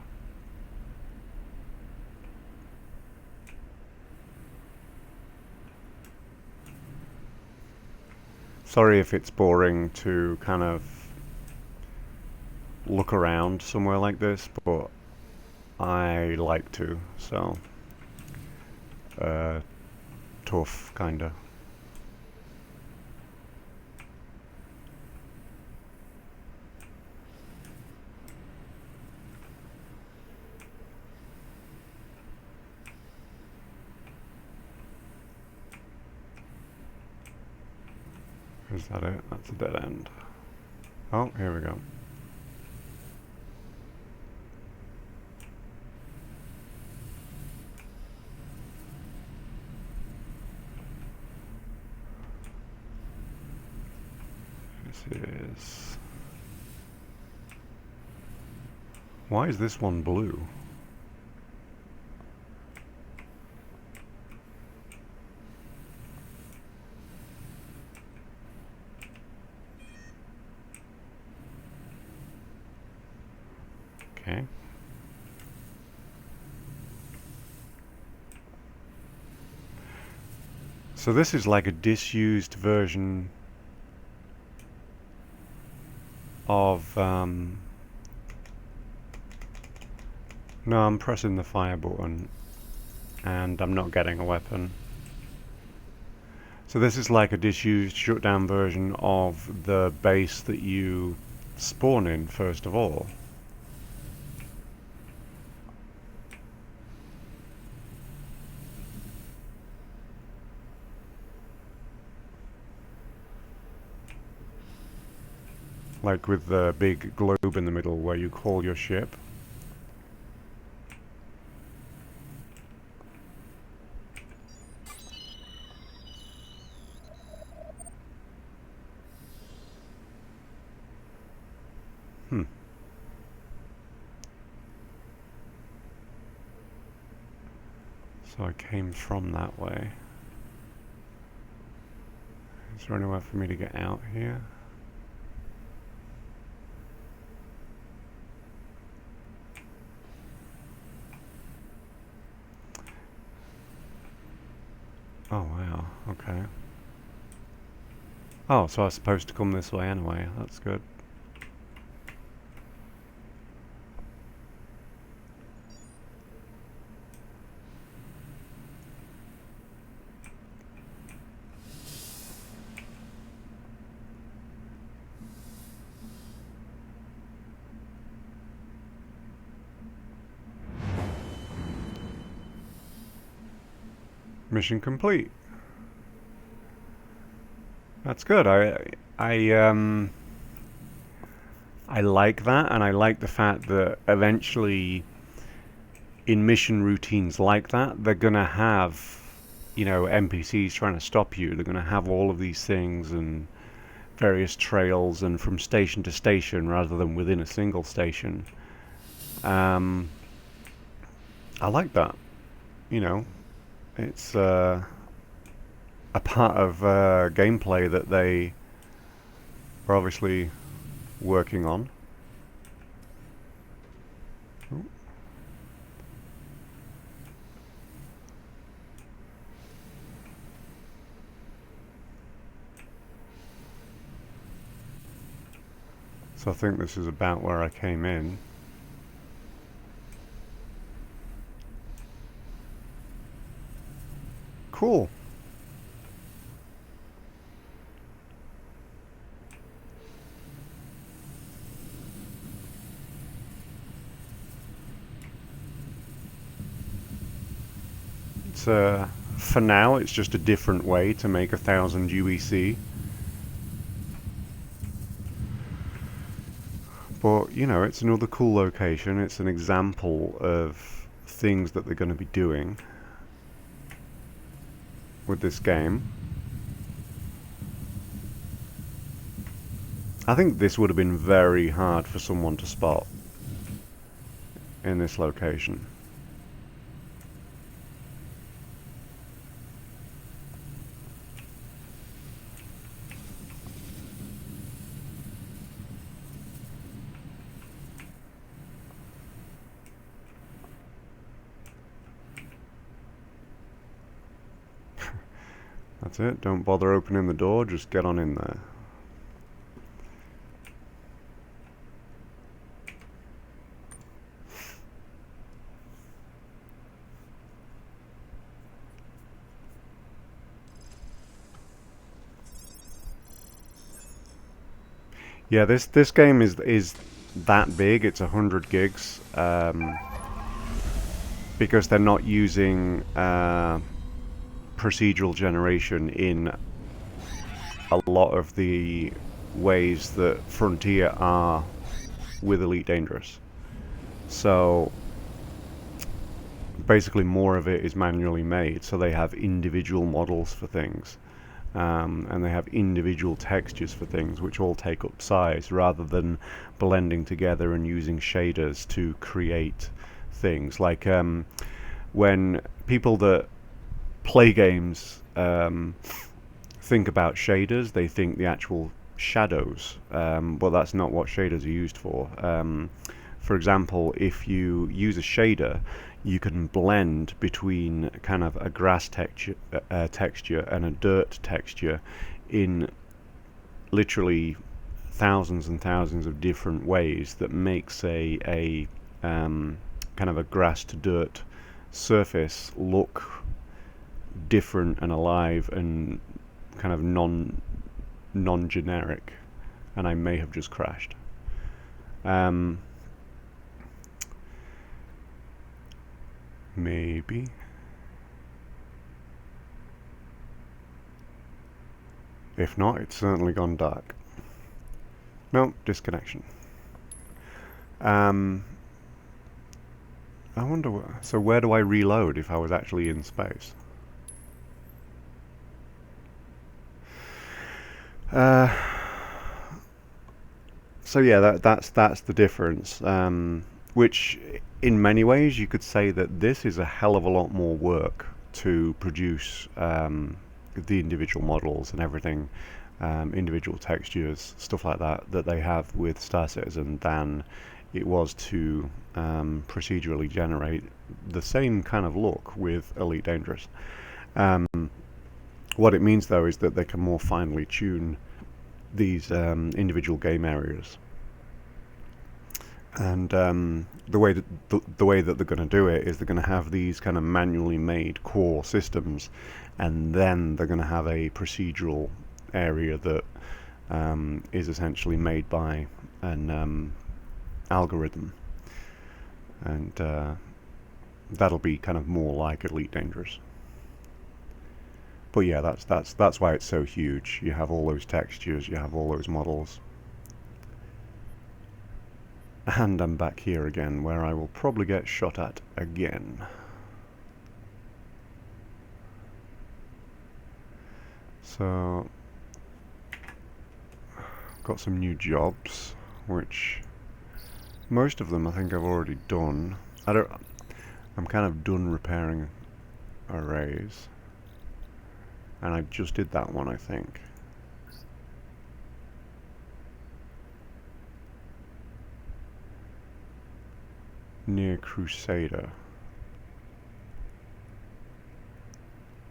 Sorry if it's boring to kind of look around somewhere like this, but I like to, so tough, kinda. Is that it? That's a dead end. Oh, here we go. This is... Why is this one blue? Okay. So this is like a disused version of no, I'm pressing the fire button and I'm not getting a weapon. So this is like a disused, shut down version of the base that you spawn in, first of all. Like with the big globe in the middle where you call your ship. So I came from that way. Is there anywhere for me to get out here? Oh wow, okay. Oh, so I was supposed to come this way anyway, that's good. Mission complete. That's good. I like that, and I like the fact that eventually in mission routines like that, they're gonna have, you know, NPCs trying to stop you. They're gonna have all of these things and various trails and from station to station rather than within a single station. I like that. You know, it's a part of gameplay that they are obviously working on. Ooh. So I think this is about where I came in. Cool. It's for now, it's just a different way to make 1,000 UEC. But, you know, it's another cool location. It's an example of things that they're going to be doing with this game. I think this would have been very hard for someone to spot in this location. That's it, don't bother opening the door, just get on in there. Yeah, this game is that big. It's 100 gigs because they're not using procedural generation in a lot of the ways that Frontier are with Elite Dangerous. So basically more of it is manually made, so they have individual models for things. And they have individual textures for things which all take up size rather than blending together and using shaders to create things. Like when people that play games think about shaders, they think the actual shadows, but that's not what shaders are used for. For example, if you use a shader, you can blend between kind of a grass texture and a dirt texture in literally thousands and thousands of different ways that makes a kind of a grass to dirt surface look different and alive and kind of non-generic, and I may have just crashed. Maybe. If not, it's certainly gone dark. No, disconnection. I wonder, so where do I reload if I was actually in space? So yeah, that's the difference. Which, in many ways, you could say that this is a hell of a lot more work to produce the individual models and everything, individual textures, stuff like that, that they have with Star Citizen than it was to procedurally generate the same kind of look with Elite Dangerous. What it means, though, is that they can more finely tune these individual game areas. And the way that they're going to do it is they're going to have these kind of manually made core systems, and then they're going to have a procedural area that is essentially made by an algorithm, and that'll be kind of more like Elite Dangerous. But yeah, that's why it's so huge. You have all those textures, you have all those models. And I'm back here again, where I will probably get shot at again. So, got some new jobs, which most of them I think I've already done. I'm kind of done repairing arrays, and I just did that one, I think. Near Crusader.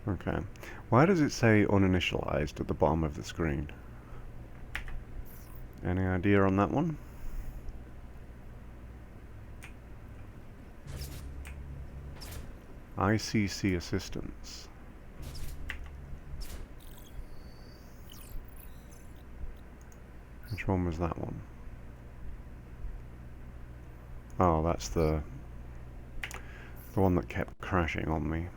Okay. Why does it say uninitialized at the bottom of the screen? Any idea on that one? ICC assistance. Which one was that one? Oh, that's the one that kept crashing on me.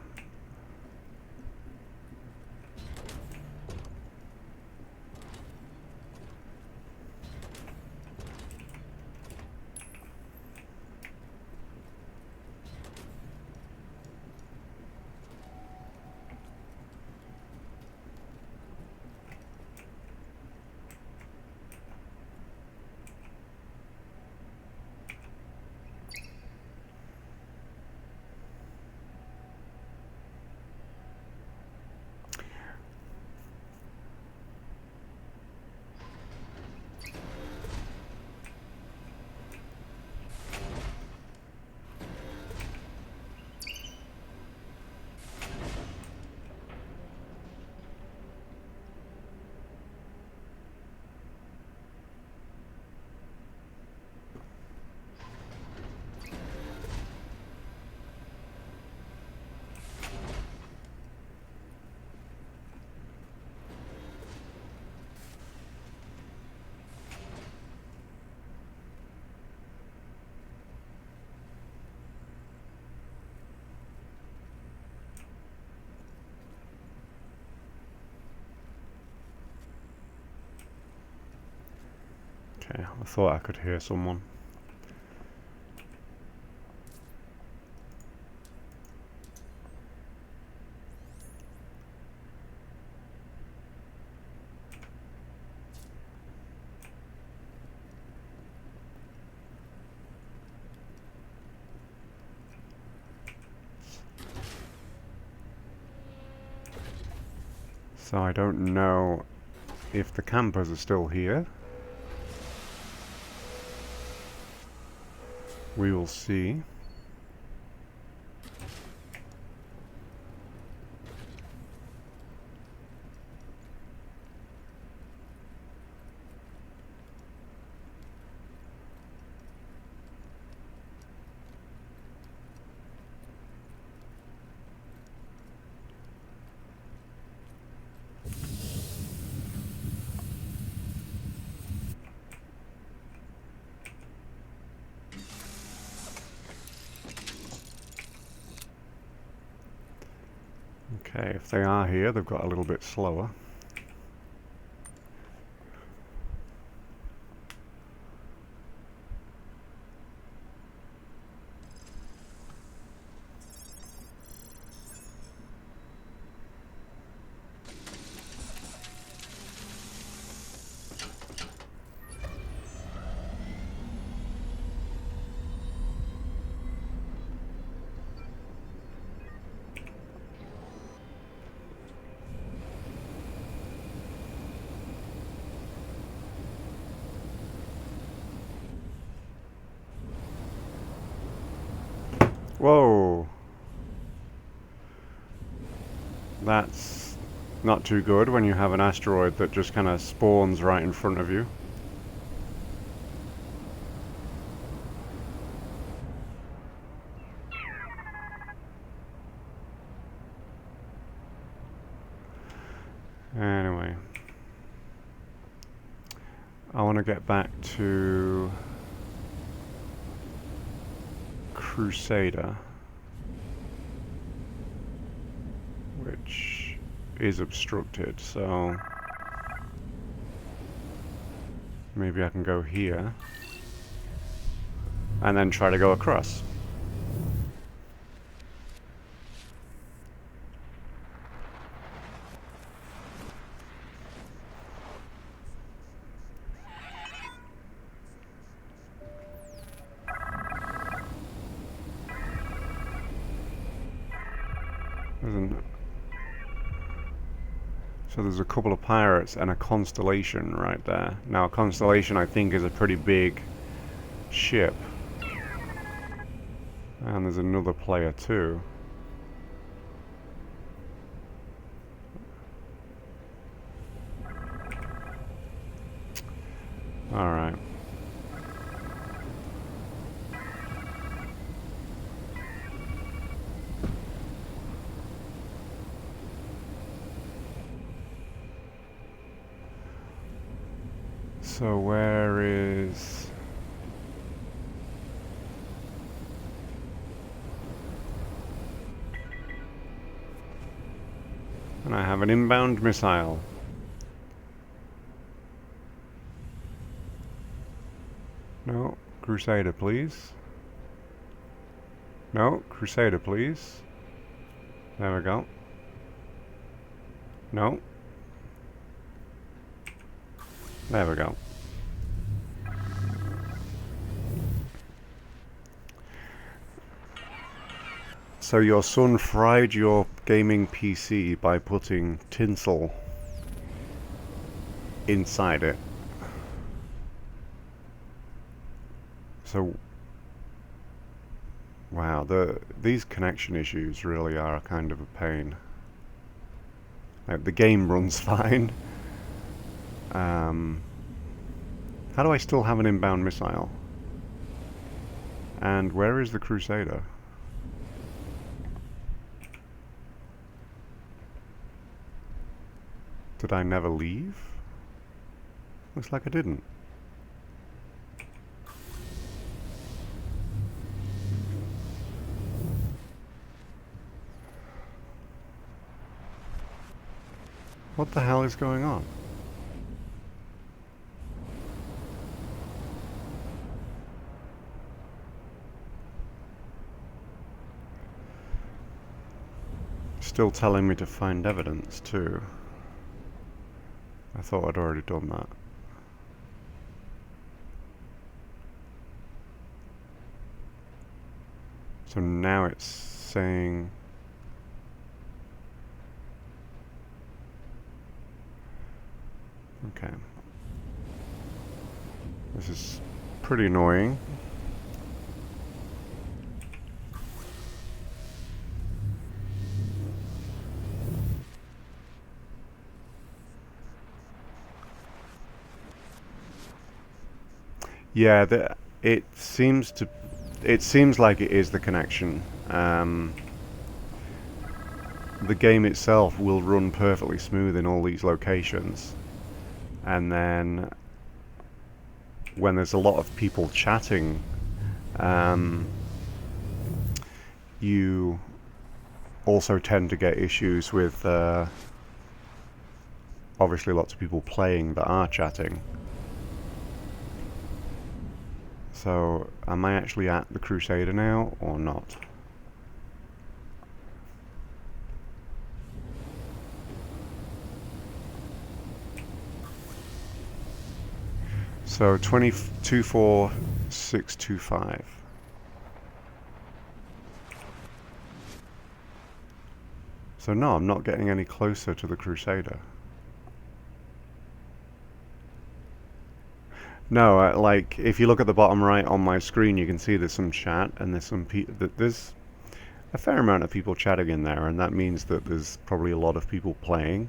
Okay, I thought I could hear someone. So I don't know if the campers are still here. We will see. Okay, if they are here, they've got a little bit slower. Whoa! That's not too good when you have an asteroid that just kind of spawns right in front of you. Anyway, I want to get back to Crusader, which is obstructed, so maybe I can go here and then try to go across. So there's a couple of pirates and a constellation right there. Now a constellation I think is a pretty big ship. And there's another player too. Alright. So where is... And I have an inbound missile. No, Crusader please. No, Crusader please. There we go. No. There we go. So your son fried your gaming PC by putting tinsel inside it. So, wow, these connection issues really are kind of a pain. Like, the game runs fine. How do I still have an inbound missile? And where is the Crusader? Did I never leave? Looks like I didn't. What the hell is going on? Still telling me to find evidence too. I thought I'd already done that. So now it's saying... Okay. This is pretty annoying. Yeah, it seems like it is the connection. The game itself will run perfectly smooth in all these locations, and then when there's a lot of people chatting, you also tend to get issues with obviously lots of people playing that are chatting. So, am I actually at the Crusader now, or not? So, 24625. So no, I'm not getting any closer to the Crusader. No, like, if you look at the bottom right on my screen, you can see there's some chat, and there's a fair amount of people chatting in there, and that means that there's probably a lot of people playing,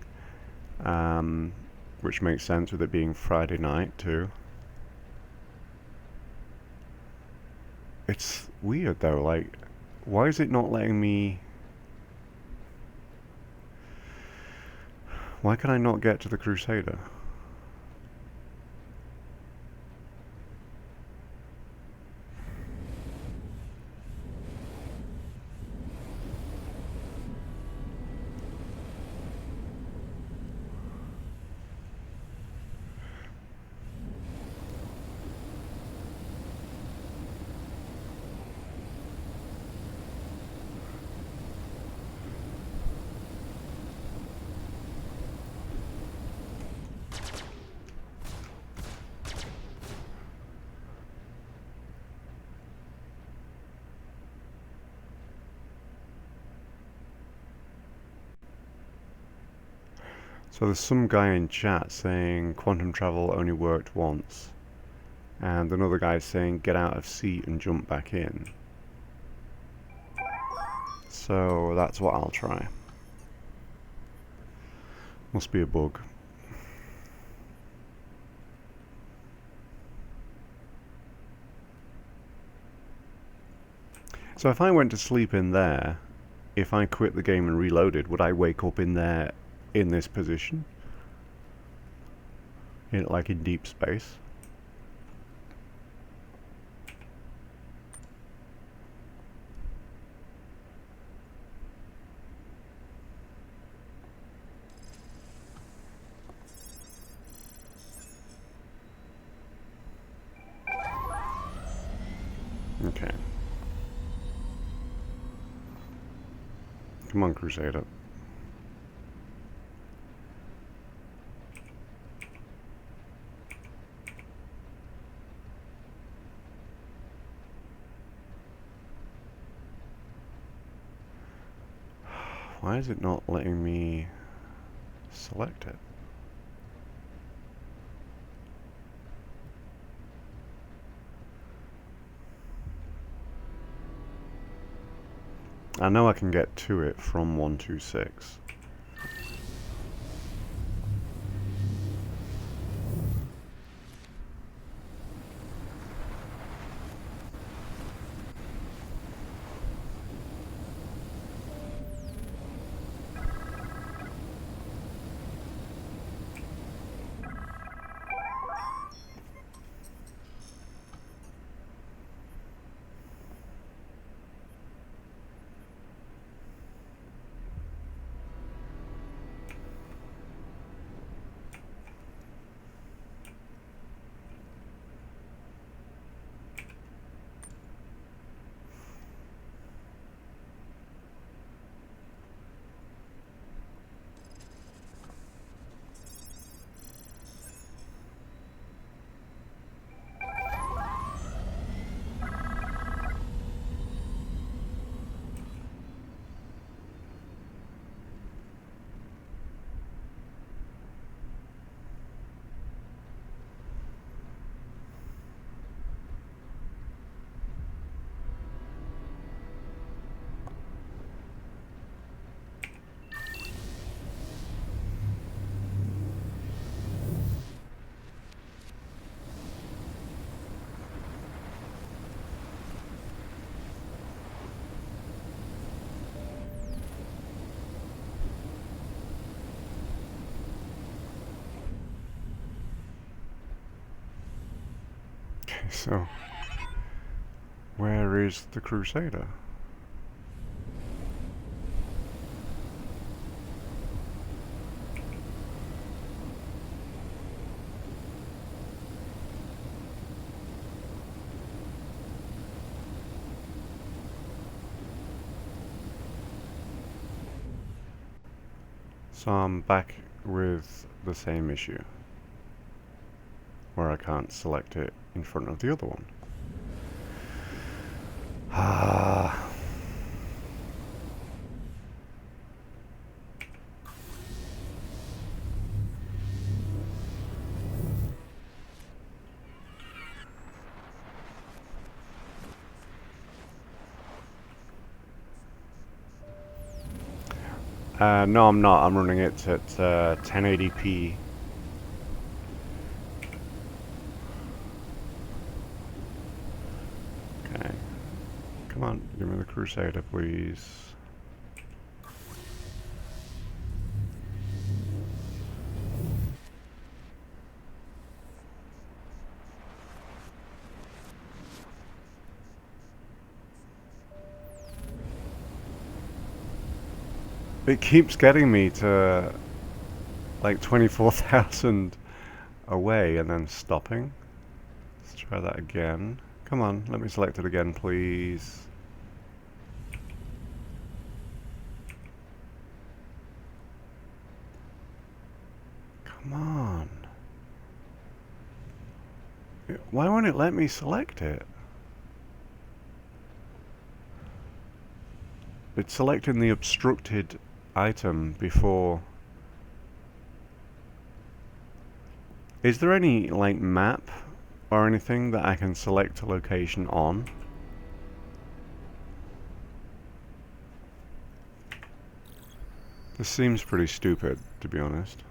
which makes sense with it being Friday night too. It's weird though, like, why is it not letting me... Why can I not get to the Crusader? So there's some guy in chat saying quantum travel only worked once, and another guy saying get out of seat and jump back in. So that's what I'll try. Must be a bug. So if I went to sleep in there, if I quit the game and reloaded, would I wake up in there in this position? Like in deep space? Okay. Come on, Crusader. Why is it not letting me select it? I know I can get to it from 126. So, where is the Crusader? So I'm back with the same issue, where I can't select it in front of the other one. Ah. No, I'm not. I'm running it at 1080p. Okay. Come on, give me the Crusader, please. It keeps getting me to like 24,000 away and then stopping. Let's try that again. Come on, let me select it again, please. Come on. Why won't it let me select it? It's selecting the obstructed item before. Is there any like map or anything that I can select a location on? This seems pretty stupid, to be honest.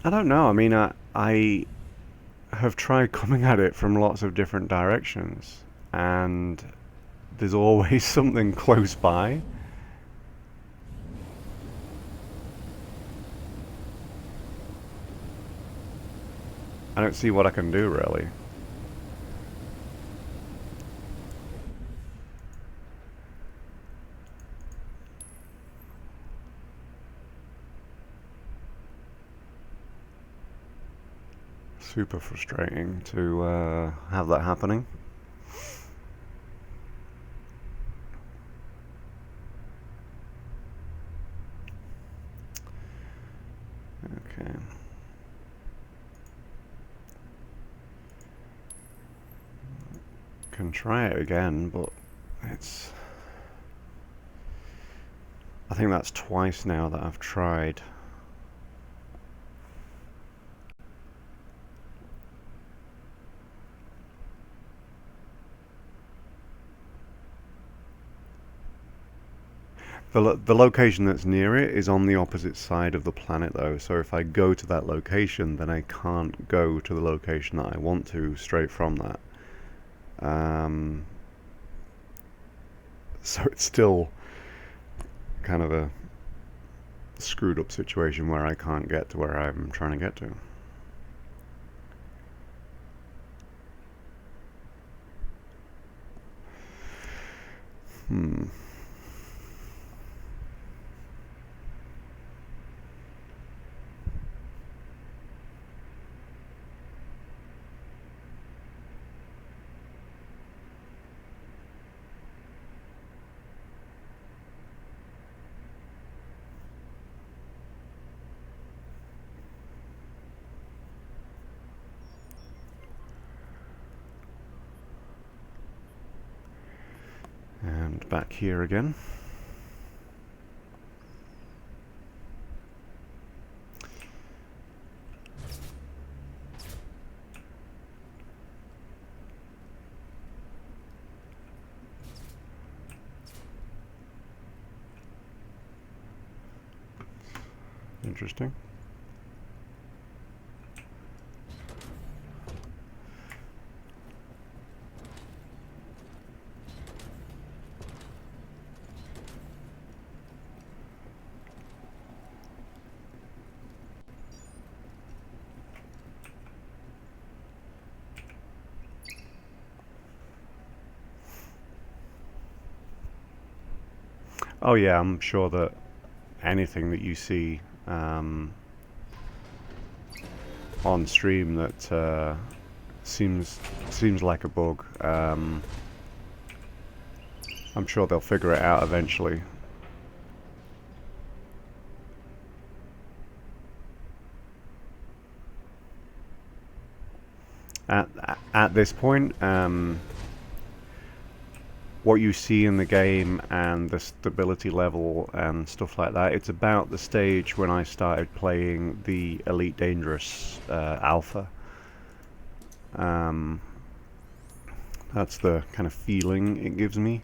I don't know. I mean, I have tried coming at it from lots of different directions, and there's always something close by. I don't see what I can do, really. Super frustrating to have that happening. Okay. Can try it again, but it's... I think that's twice now that I've tried. The location that's near it is on the opposite side of the planet, though, so if I go to that location, then I can't go to the location that I want to straight from that. So it's still kind of a screwed up situation where I can't get to where I'm trying to get to. And back here again. Interesting. Oh yeah, I'm sure that anything that you see on stream that seems like a bug, I'm sure they'll figure it out eventually. At this point, what you see in the game and the stability level and stuff like that, it's about the stage when I started playing the Elite Dangerous alpha. That's the kind of feeling it gives me.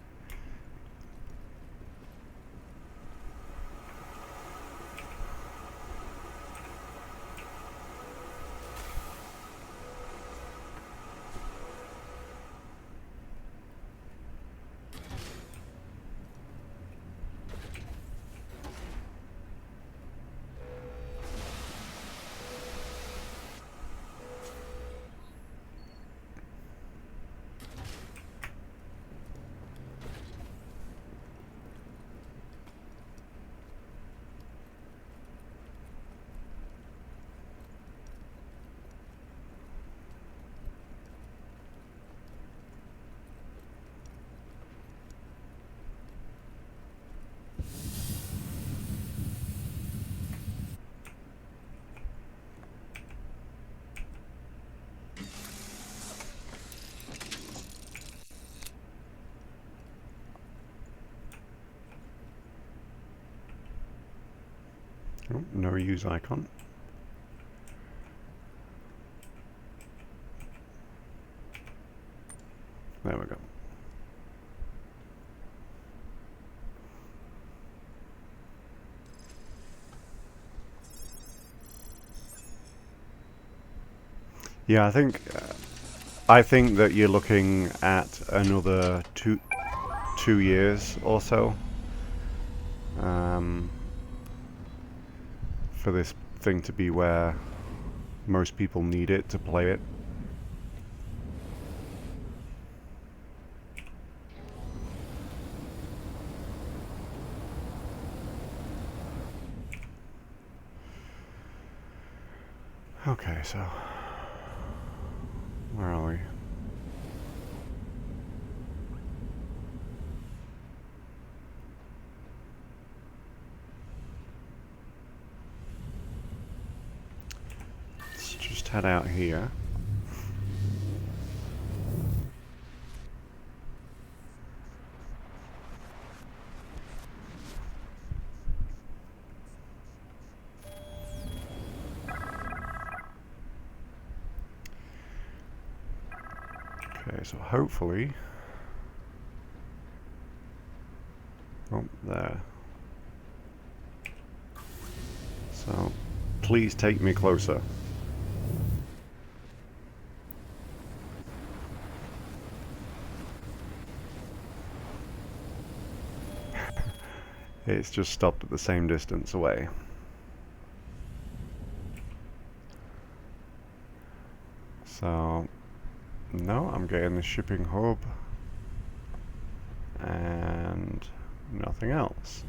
Oh, no use icon. There we go. Yeah, I think that you're looking at another two years or so for this thing to be where most people need it to play it. Okay, so where are we? Let's just head out here. Okay, so hopefully... Oh, there. So, please take me closer. It's just stopped at the same distance away. So, no, I'm getting the shipping hub and nothing else.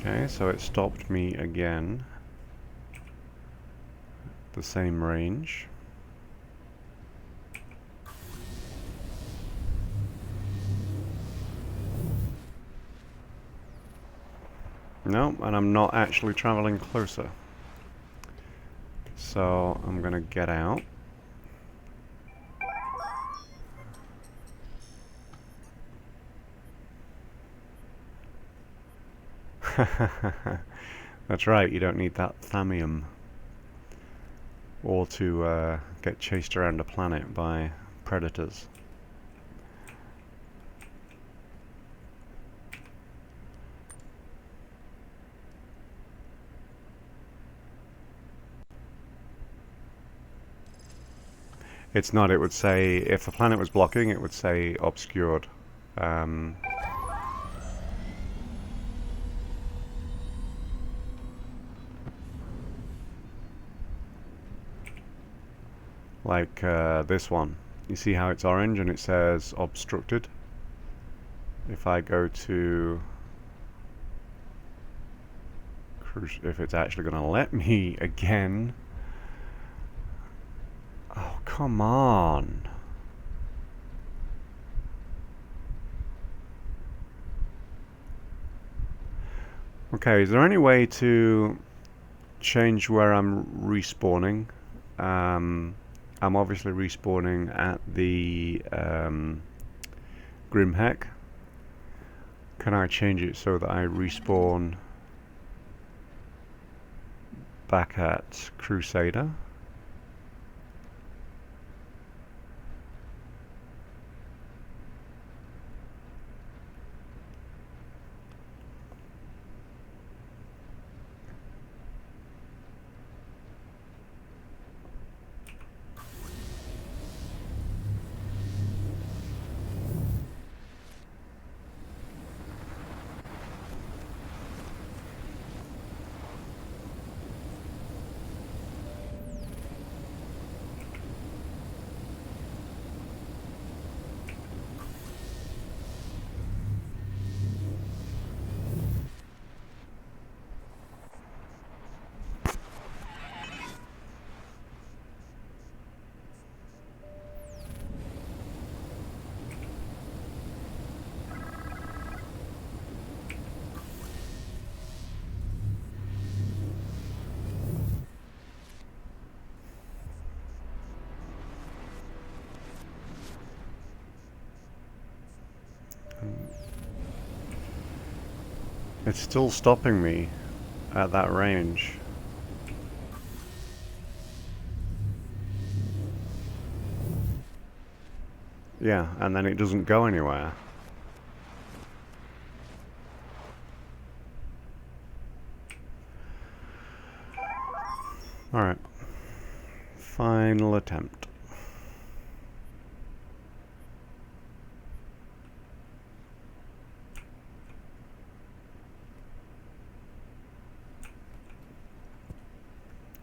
Okay, so it stopped me again. The same range. No, and I'm not actually traveling closer. So I'm gonna get out. That's right, you don't need that thamium. Or to get chased around a planet by predators. It's not, it would say, if the planet was blocking, it would say obscured. Like this one. You see how it's orange and it says obstructed? If I go to... if it's actually going to let me again... Oh, come on. Okay, is there any way to change where I'm respawning? I'm obviously respawning at the Grimheck. Can I change it so that I respawn back at Crusader? It's still stopping me at that range. Yeah, and then it doesn't go anywhere. Alright. Final attempt.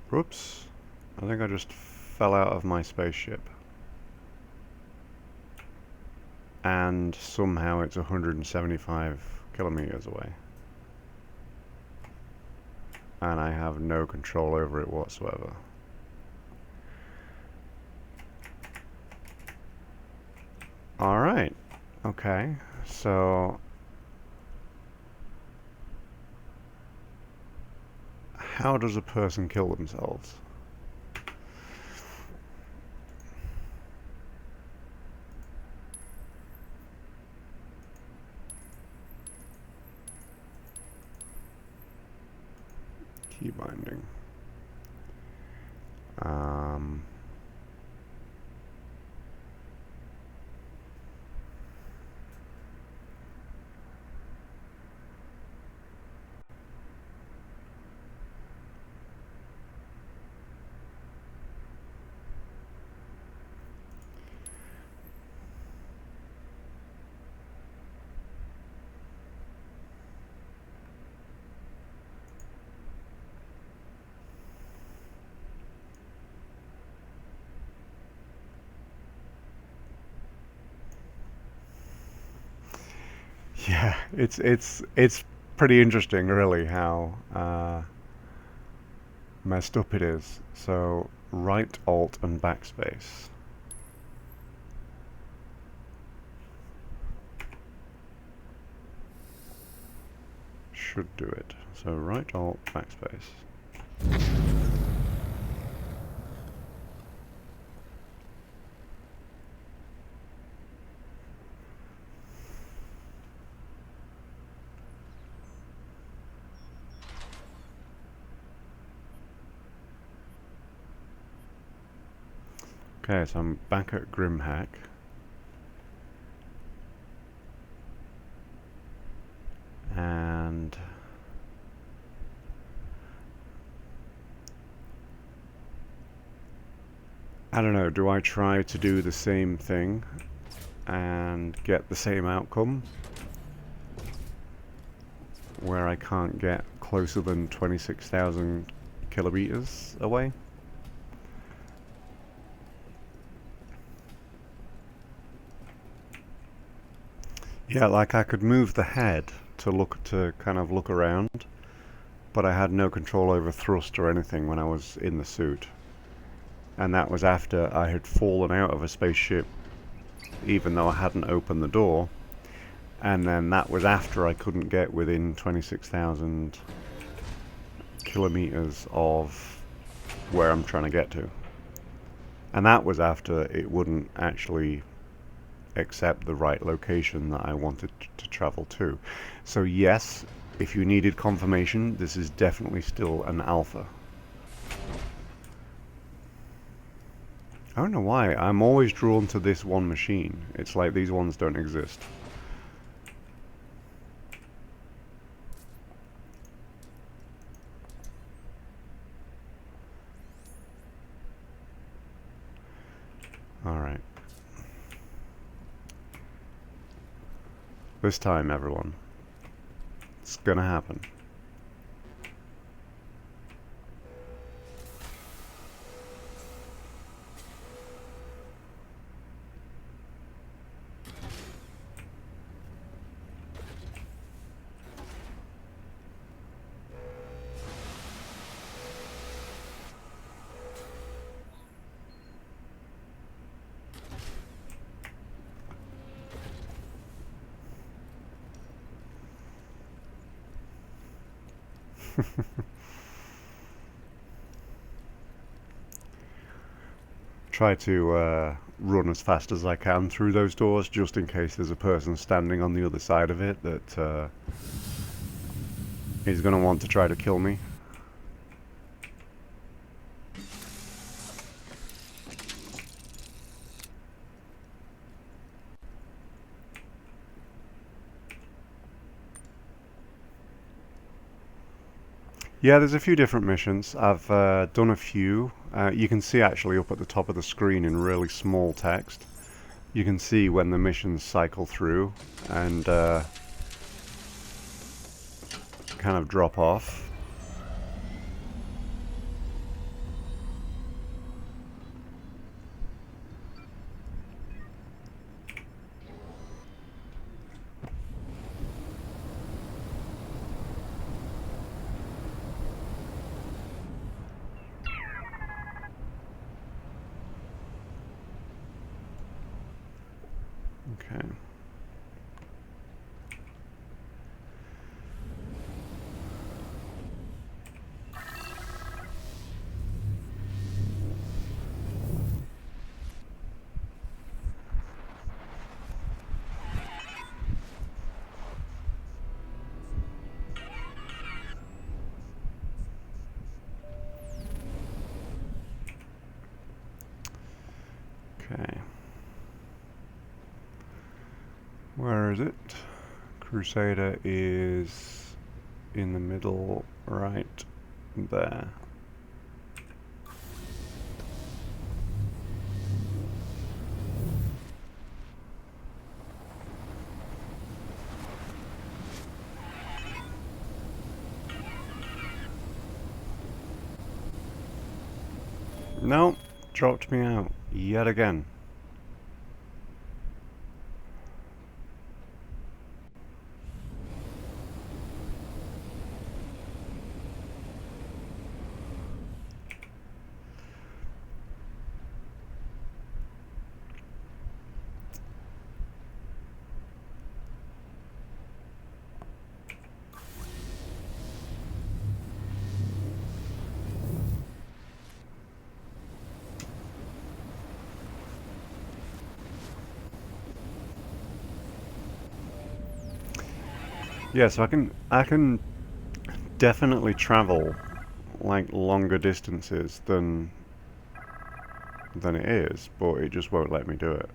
Whoops. I think I just fell out of my spaceship. And somehow it's 175 kilometers away. And I have no control over it whatsoever. Alright. Okay. So... how does a person kill themselves? Key binding. Yeah, it's pretty interesting, really, how messed up it is. So, right alt and backspace. Should do it. So, right alt, backspace. Okay, so I'm back at Grimhack. And I don't know, do I try to do the same thing and get the same outcome where I can't get closer than 26,000 kilometers away? Yeah, like I could move the head to kind of look around, but I had no control over thrust or anything when I was in the suit. And that was after I had fallen out of a spaceship, even though I hadn't opened the door. And then that was after I couldn't get within 26,000 kilometers of where I'm trying to get to. And that was after it wouldn't actually accept the right location that I wanted to travel to. So yes, if you needed confirmation, this is definitely still an alpha. I don't know why, I'm always drawn to this one machine. It's like these ones don't exist. Alright. This time, everyone. It's gonna happen. Try to run as fast as I can through those doors, just in case there's a person standing on the other side of it that is going to want to try to kill me. Yeah, there's a few different missions. I've done a few. You can see actually up at the top of the screen in really small text. You can see when the missions cycle through and kind of drop off. Okay. Okay. Where is it? Crusader is in the middle, right there. No, dropped me out yet again. Yeah, so I can definitely travel like longer distances than it is, but it just won't let me do it.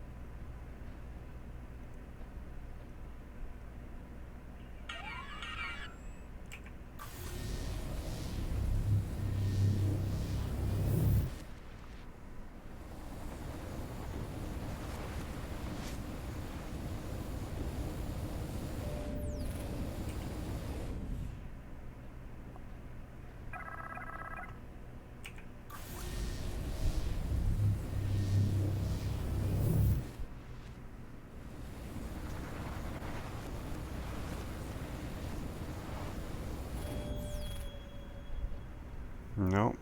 No.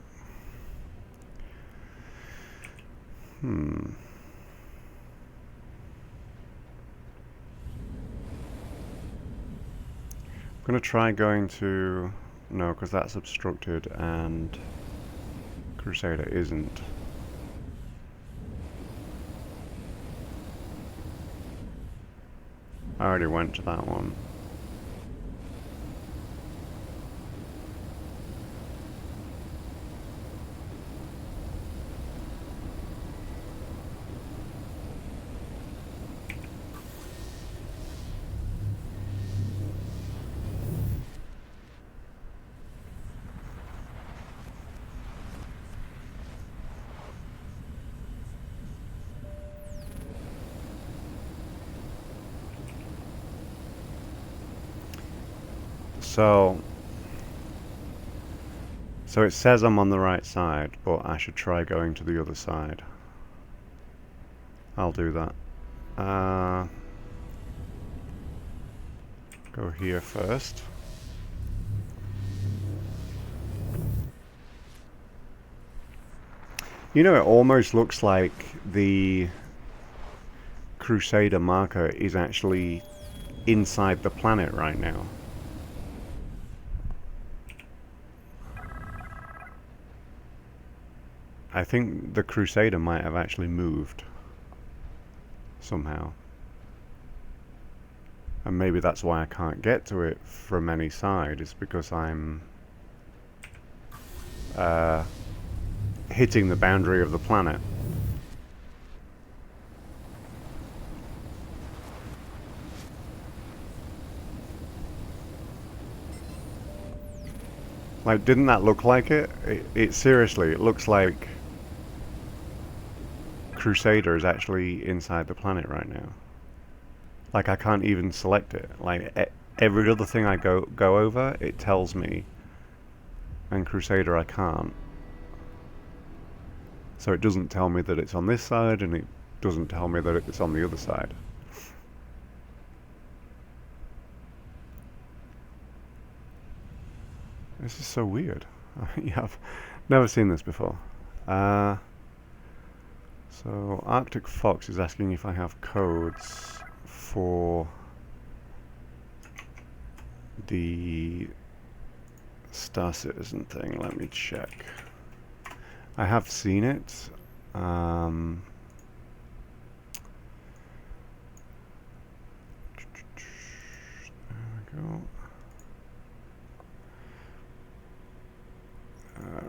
Hmm. I'm gonna try going to... No, because that's obstructed and Crusader isn't. I already went to that one. So it says I'm on the right side, but I should try going to the other side. I'll do that. Go here first. You know, it almost looks like the Crusader marker is actually inside the planet right now. I think the Crusader might have actually moved somehow. And maybe that's why I can't get to it from any side, is because I'm hitting the boundary of the planet. Like, didn't that look like it? It seriously, it looks like Crusader is actually inside the planet right now. Like, I can't even select it. Like, every other thing I go over, it tells me, and Crusader I can't. So it doesn't tell me that it's on this side, and it doesn't tell me that it's on the other side. This is so weird. Yeah, I've never seen this before. So Arctic Fox is asking if I have codes for the Star Citizen thing. Let me check. I have seen it. There we go.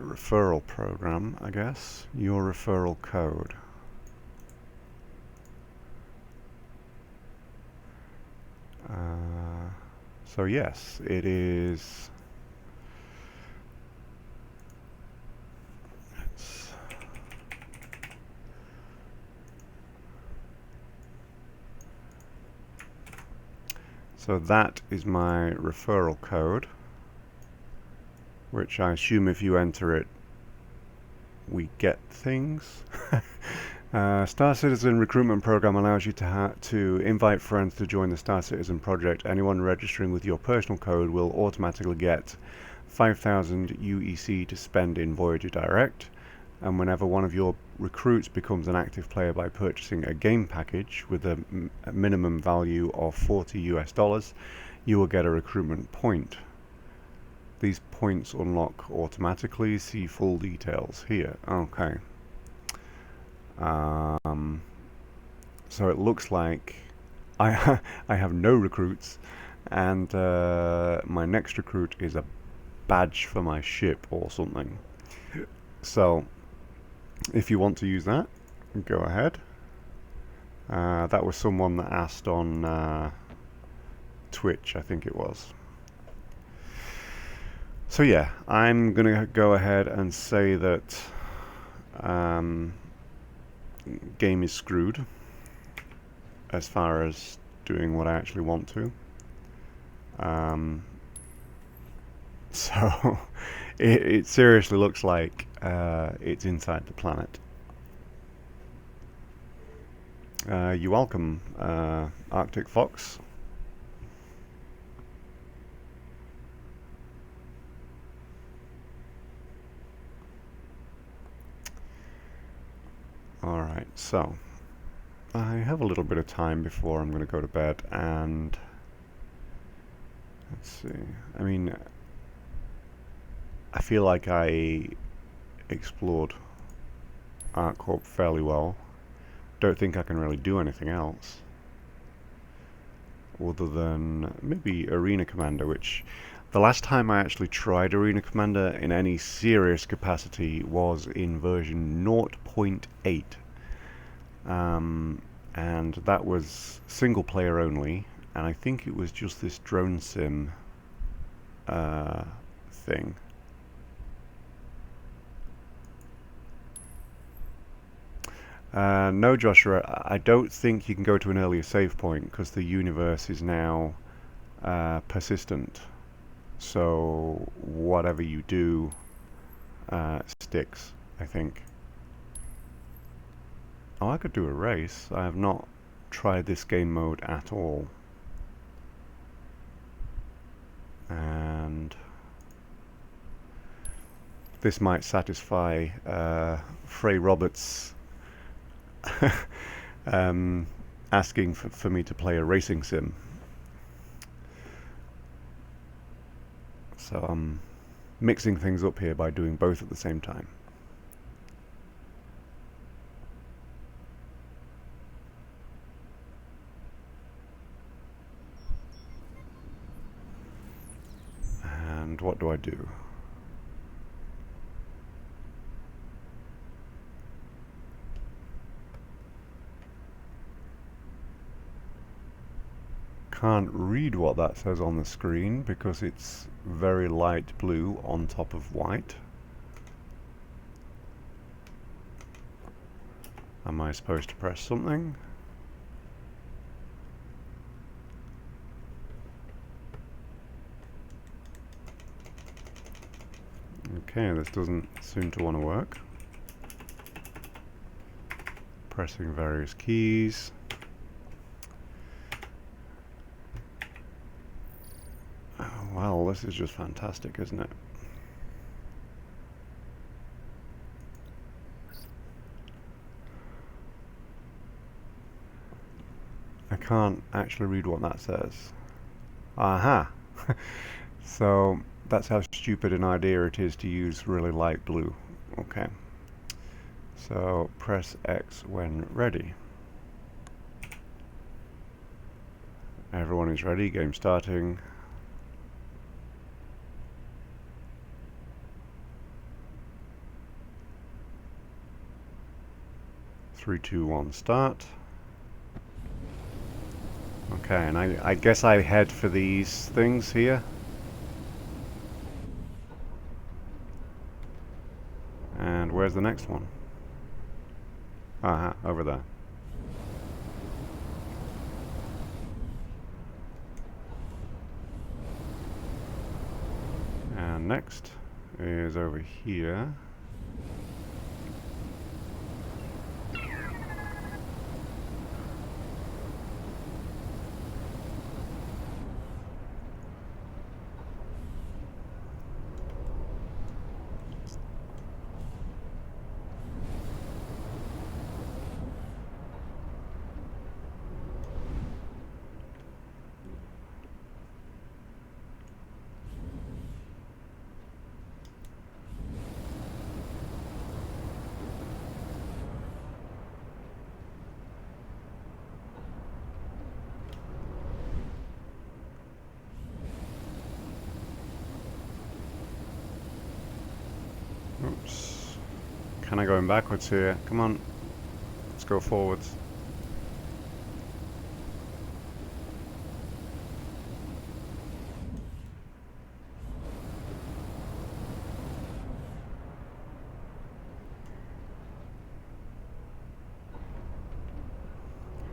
Referral program, I guess. Your referral code. So yes, it is. So that is my referral code, which I assume if you enter it, we get things. Star Citizen recruitment program allows you to invite friends to join the Star Citizen project. Anyone registering with your personal code will automatically get 5,000 UEC to spend in Voyager Direct. And whenever one of your recruits becomes an active player by purchasing a game package with a minimum value of $40 US, you will get a recruitment point. These points unlock automatically. See full details here. Okay. So it looks like I have no recruits, and my next recruit is a badge for my ship or something. So if you want to use that, go ahead. That was someone that asked on Twitch, I think it was. So yeah, I'm gonna go ahead and say that game is screwed as far as doing what I actually want to. So it seriously looks like it's inside the planet. You're welcome, Arctic Fox. Alright, so I have a little bit of time before I'm going to go to bed, and let's see. I mean, I feel like I explored ArcCorp fairly well. Don't think I can really do anything else other than maybe Arena Commander, which the last time I actually tried Arena Commander in any serious capacity was in version 0.8. And that was single player only, and I think it was just this drone sim thing. No, Joshua, I don't think you can go to an earlier save point because the universe is now persistent. So whatever you do sticks, I think. Oh, I could do a race. I have not tried this game mode at all. And this might satisfy Frey Roberts asking for me to play a racing sim. So I'm mixing things up here by doing both at the same time. And what do I do? Can't read what that says on the screen because it's very light blue on top of white. Am I supposed to press something? Okay, this doesn't seem to want to work. Pressing various keys. Oh, well, this is just fantastic, isn't it? I can't actually read what that says. Aha! So that's how stupid an idea it is to use really light blue. Okay. So press X when ready. Everyone is ready, game starting. Three, two, one, start. Okay, and I guess I head for these things here. And where's the next one? Aha, over there. And next is over here. kind of going backwards here. Come on, let's go forwards.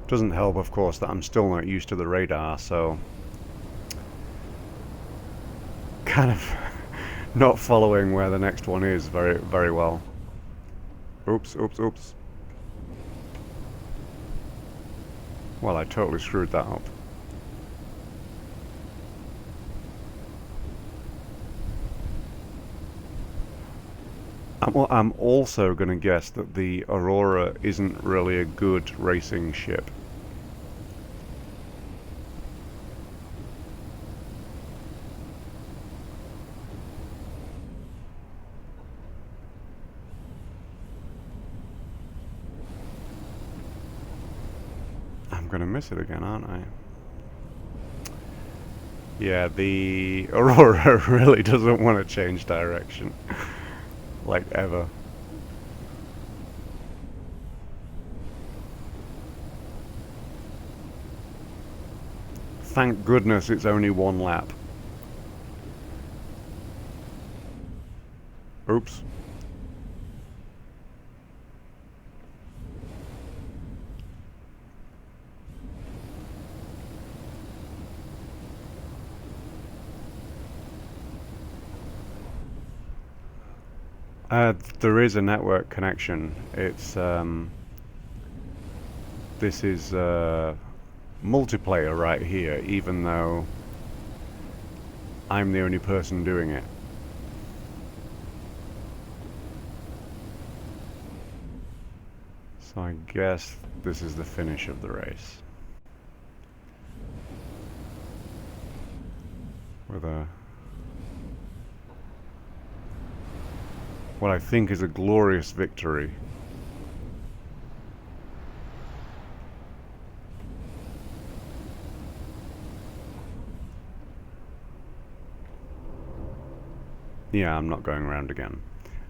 Doesn't help, of course, that I'm still not used to the radar, so kind of not following where the next one is very well. Oops, oops, oops. Well, I totally screwed that up. I'm also going to guess that the Aurora isn't really a good racing ship. I'm going to miss it again, aren't I? Yeah, the Aurora really doesn't want to change direction. Like, ever. Thank goodness it's only one lap. Oops. There is a network connection. It's this is multiplayer right here, even though I'm the only person doing it. So I guess this is the finish of the race. With what I think is a glorious victory. Yeah, I'm not going around again.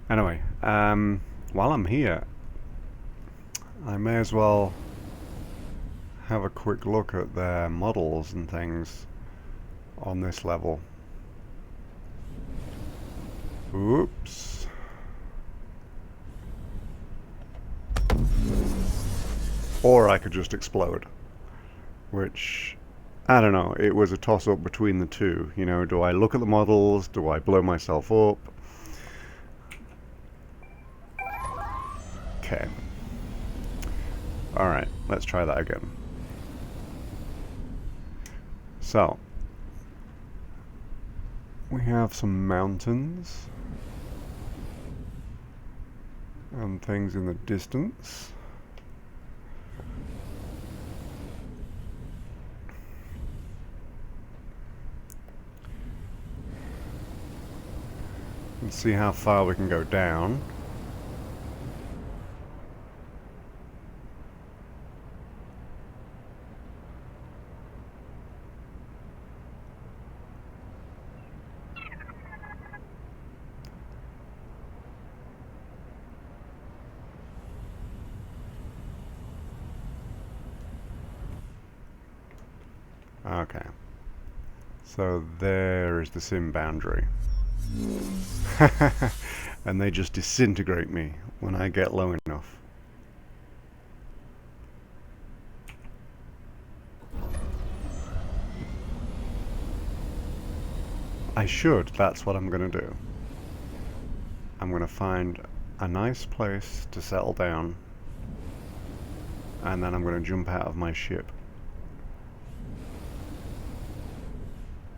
Anyway, while I'm here, I may as well have a quick look at their models and things on this level. Oops. Or I could just explode, which, I don't know, it was a toss-up between the two. You know, do I look at the models? Do I blow myself up? Okay. Alright, let's try that again. So, we have some mountains and things in the distance. Let's see how far we can go down. Okay. So there is the sim boundary. And they just disintegrate me when I get low enough. That's what I'm gonna do. I'm gonna find a nice place to settle down, and then I'm gonna jump out of my ship.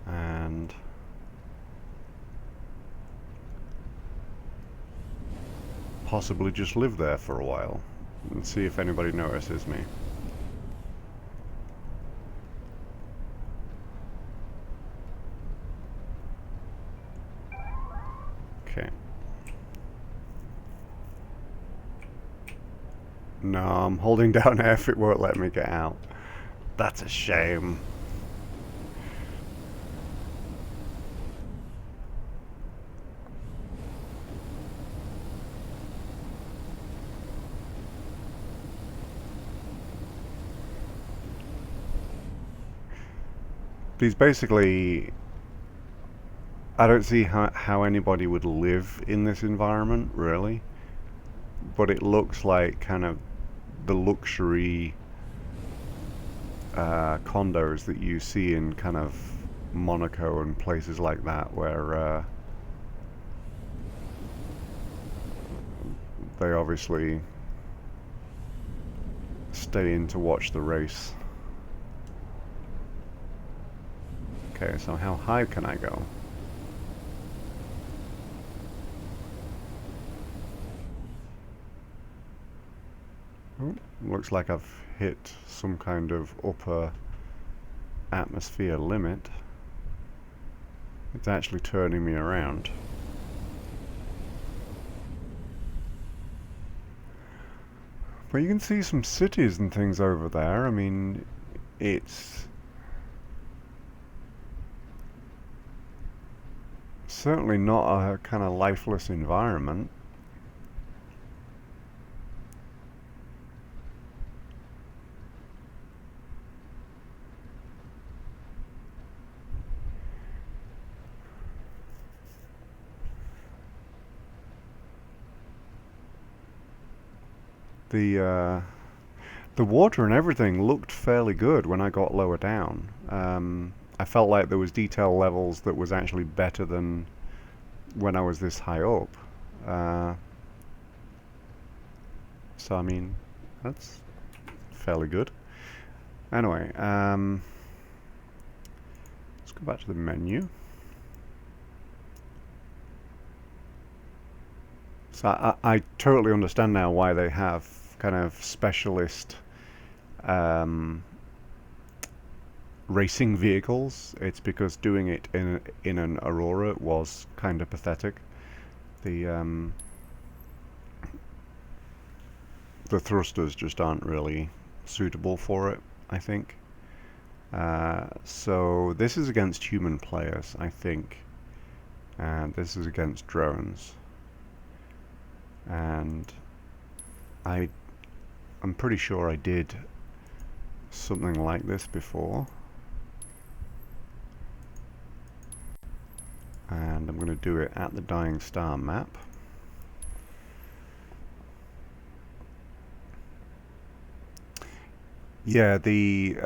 And possibly just live there for a while and see if anybody notices me. Okay. No, I'm holding down F, it won't let me get out. That's a shame. These basically, I don't see how anybody would live in this environment, really. But it looks like kind of the luxury condos that you see in kind of Monaco and places like that, where they obviously stay in to watch the race. Okay, so how high can I go? Oh, looks like I've hit some kind of upper atmosphere limit. It's actually turning me around. But you can see some cities and things over there. I mean, it's certainly not a kind of lifeless environment. The water and everything looked fairly good when I got lower down. I felt like there was detail levels that was actually better than when I was this high up. So I mean, that's fairly good. Anyway, let's go back to the menu. So I totally understand now why they have kind of specialist racing vehicles. It's because doing it in an Aurora was kind of pathetic. The thrusters just aren't really suitable for it, I think. So this is against human players, I think, and this is against drones. And I'm pretty sure I did something like this before. And I'm going to do it at the Dying Star map. Yeah, these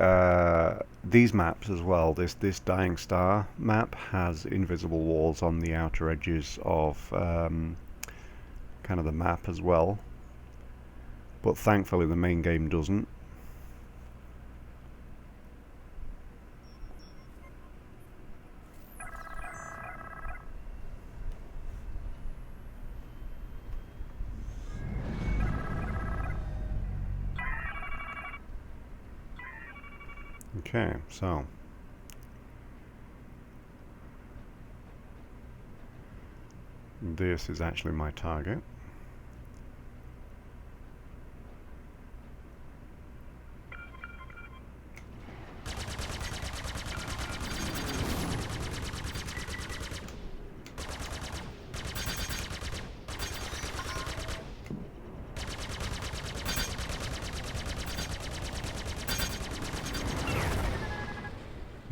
maps as well. This Dying Star map has invisible walls on the outer edges of kind of the map as well, but thankfully the main game doesn't. Okay, so this is actually my target.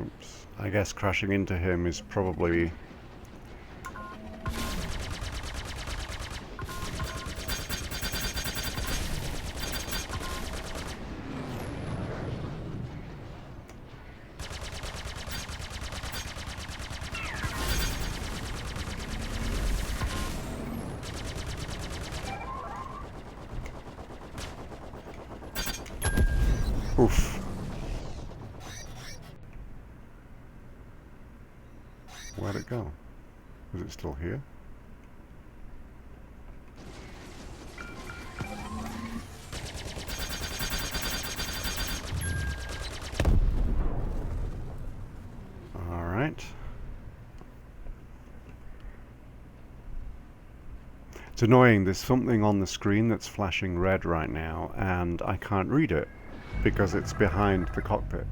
Oops. I guess crashing into him is probably oof. Where'd it go? Is it still here? Alright. It's annoying, there's something on the screen that's flashing red right now and I can't read it because it's behind the cockpit.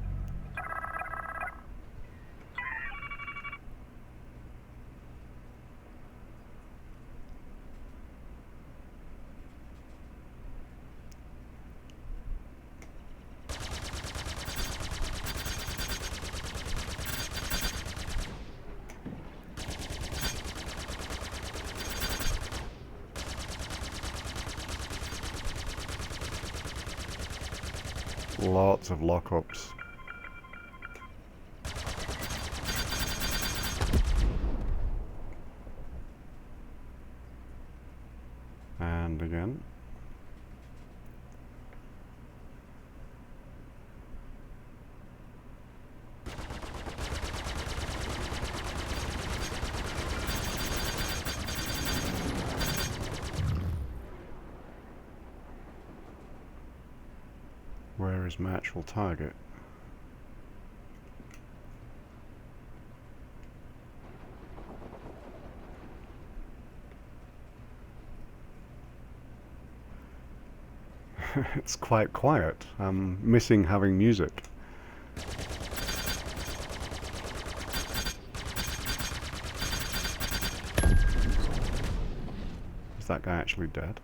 Lots of lockups. And again. Where is my actual target? It's quite quiet. I'm missing having music. Is that guy actually dead?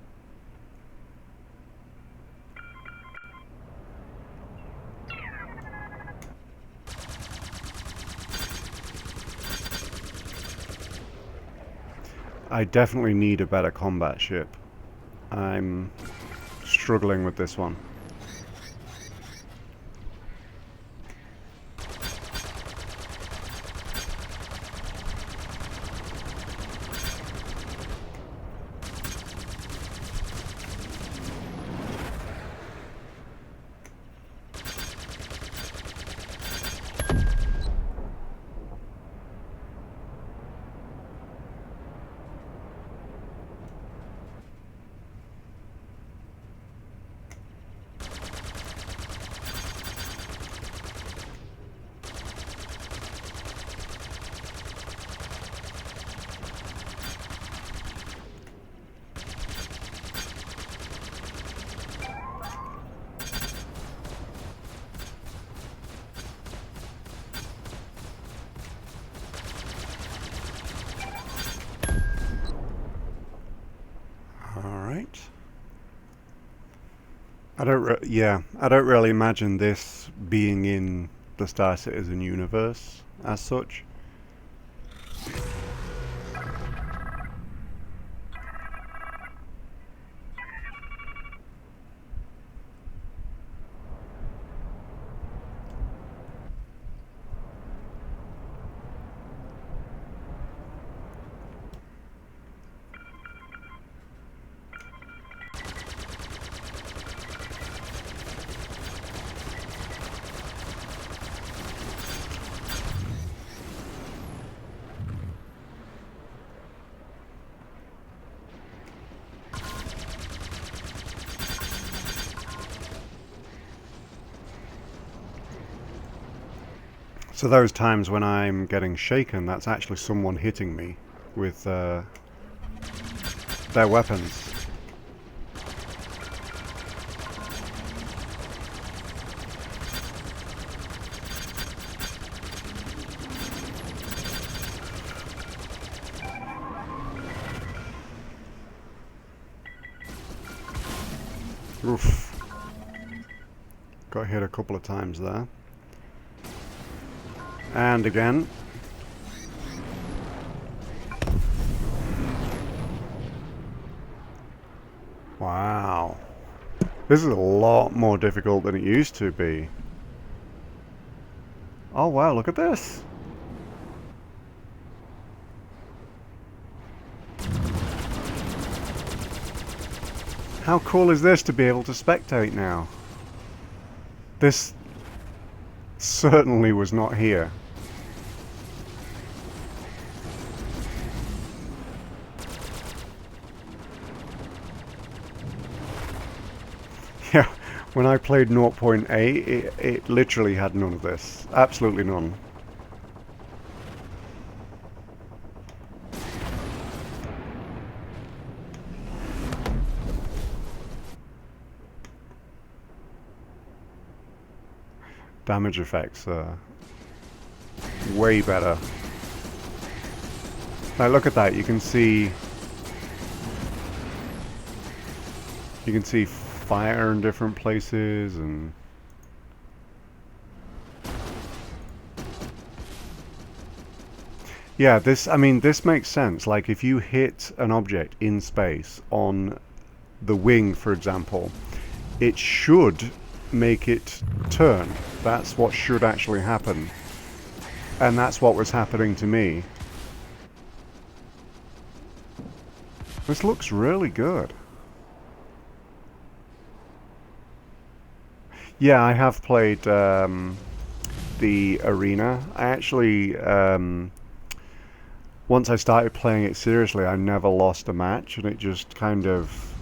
I definitely need a better combat ship. I'm struggling with this one. I don't really imagine this being in the Star Citizen universe as such. So those times when I'm getting shaken, that's actually someone hitting me with their weapons. Oof. Got hit a couple of times there. And again. Wow. This is a lot more difficult than it used to be. Oh wow, look at this. How cool is this to be able to spectate now? This certainly was not here. Yeah, when I played 0.8, it literally had none of this. Absolutely none. Damage effects are way better. Now look at that, you can see fire in different places and yeah, this makes sense. Like if you hit an object in space on the wing, for example, it should make it turn. That's what should actually happen. And that's what was happening to me. This looks really good. Yeah, I have played the arena. I actually, once I started playing it seriously, I never lost a match, and it just kind of,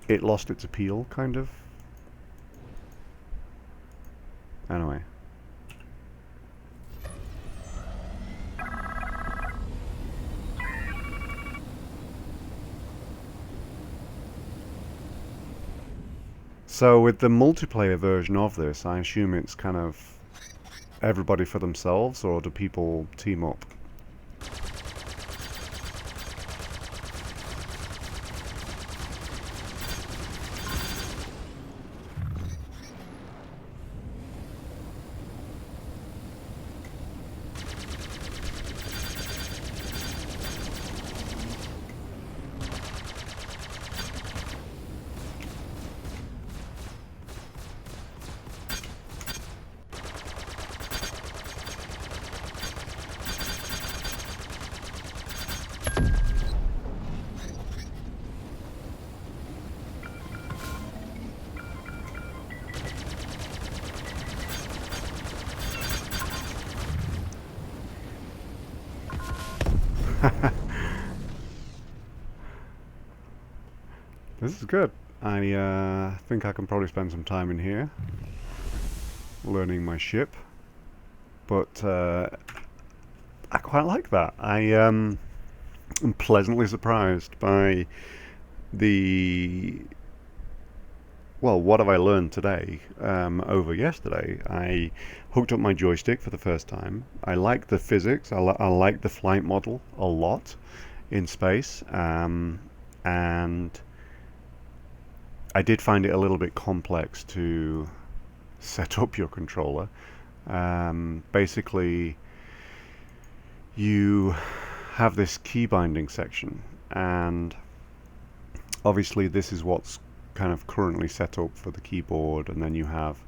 it lost its appeal, kind of. Anyway. So with the multiplayer version of this, I assume it's kind of everybody for themselves, or do people team up? This is good. I think I can probably spend some time in here learning my ship, but I quite like that. I am pleasantly surprised by the, well, what have I learned today over yesterday? I hooked up my joystick for the first time. I like the physics. I like the flight model a lot in space, and I did find it a little bit complex to set up your controller. Basically, you have this key binding section, and obviously this is what's kind of currently set up for the keyboard, and then you have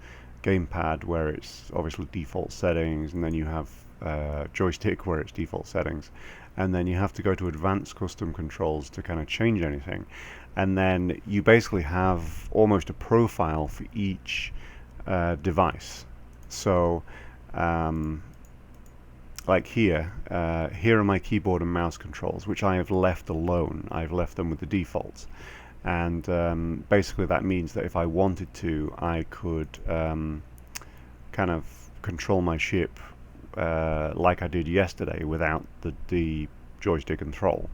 gamepad where it's obviously default settings, and then you have joystick where it's default settings, and then you have to go to advanced custom controls to kind of change anything, and then you basically have almost a profile for each device. So like here are my keyboard and mouse controls, which I have left alone. I've left them with the defaults, and basically that means that if I wanted to, I could kind of control my ship like I did yesterday without the joystick and throttle.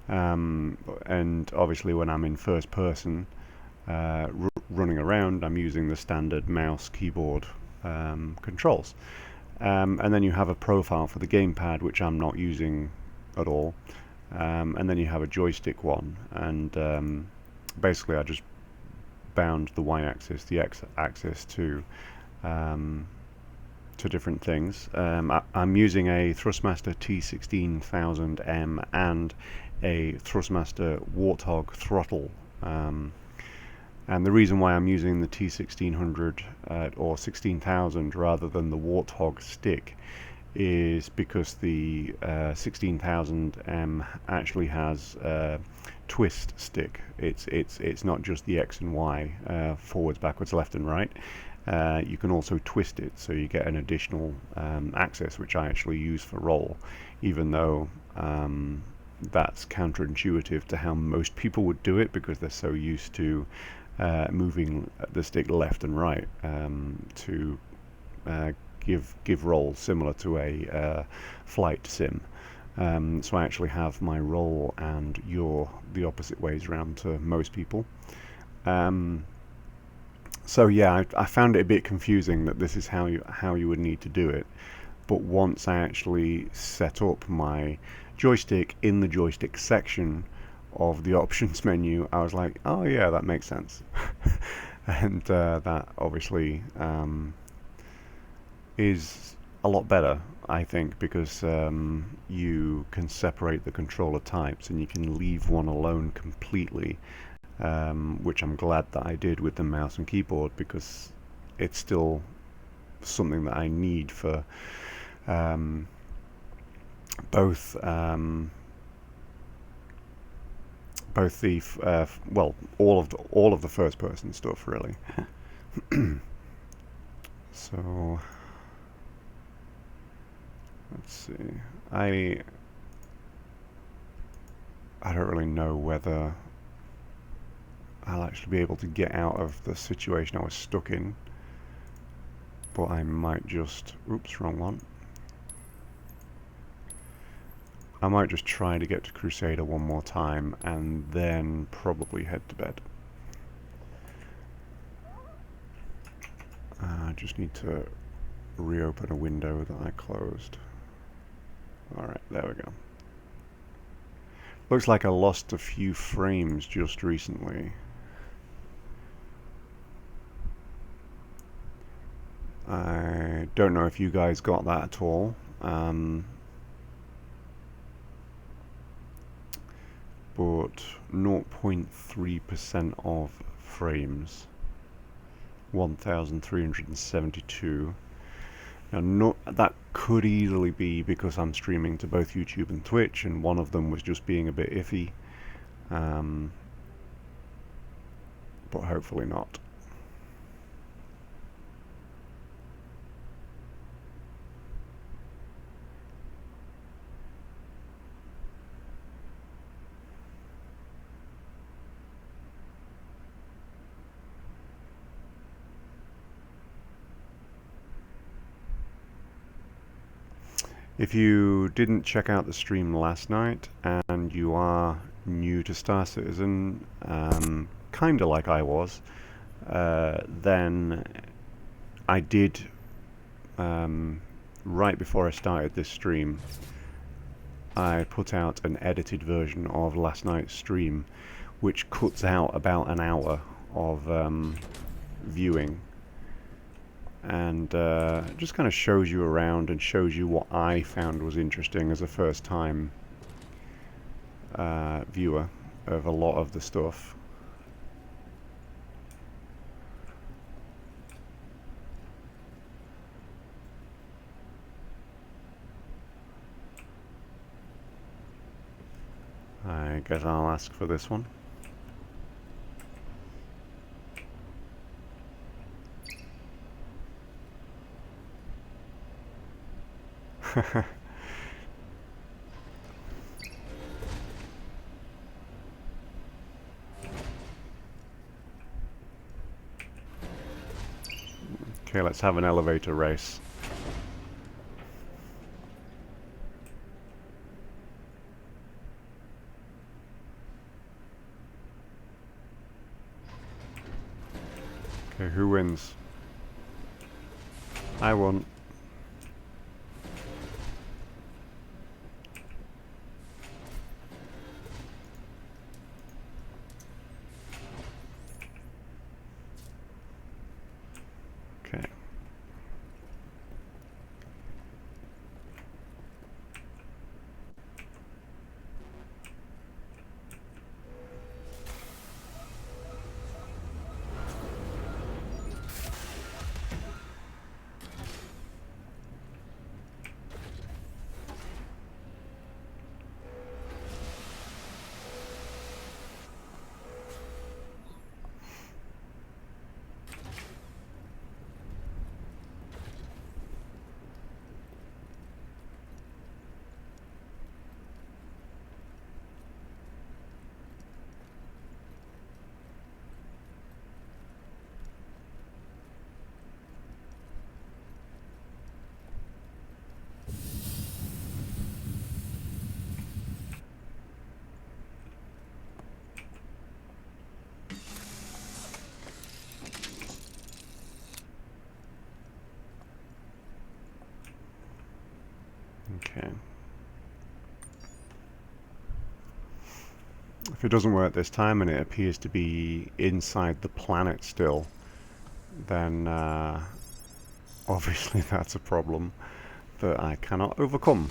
And obviously when I'm in first person running around, I'm using the standard mouse keyboard controls. And then you have a profile for the gamepad, which I'm not using at all. And then you have a joystick one, and basically I just bound the y-axis, the x-axis to different things. I'm using a Thrustmaster T16000M and a Thrustmaster Warthog throttle. And the reason why I'm using the T1600 or 16,000 rather than the Warthog stick is because the 16,000M actually has a twist stick. It's not just the X and Y, forwards, backwards, left and right. You can also twist it, so you get an additional axis, which I actually use for roll, even though that's counterintuitive to how most people would do it, because they're so used to moving the stick left and right to give roll, similar to a flight sim. So I actually have my roll and yaw the opposite ways around to most people. So yeah, I found it a bit confusing that this is how you would need to do it. But once I actually set up my joystick in the joystick section of the options menu, I was like, oh yeah, that makes sense. And that obviously is a lot better. I think, because you can separate the controller types and you can leave one alone completely, which I'm glad that I did with the mouse and keyboard, because it's still something that I need for both both the well, all of the first person stuff, really. So let's see. I don't really know whether I'll actually be able to get out of the situation I was stuck in, but I might just, oops, wrong one. I might just try to get to Crusader one more time and then probably head to bed. I just need to reopen a window that I closed. Alright, there we go. Looks like I lost a few frames just recently. I don't know if you guys got that at all. But 0.3% of frames, 1,372. Now, that could easily be because I'm streaming to both YouTube and Twitch, and one of them was just being a bit iffy. But hopefully not. If you didn't check out the stream last night and you are new to Star Citizen, kinda like I was, then I did, right before I started this stream, I put out an edited version of last night's stream, which cuts out about an hour of viewing, and just kind of shows you around and shows you what I found was interesting as a first-time viewer of a lot of the stuff. I guess I'll ask for this one. Okay, let's have an elevator race. Okay, who wins? I won. Okay. Okay. If it doesn't work this time and it appears to be inside the planet still, then obviously that's a problem. that I cannot overcome.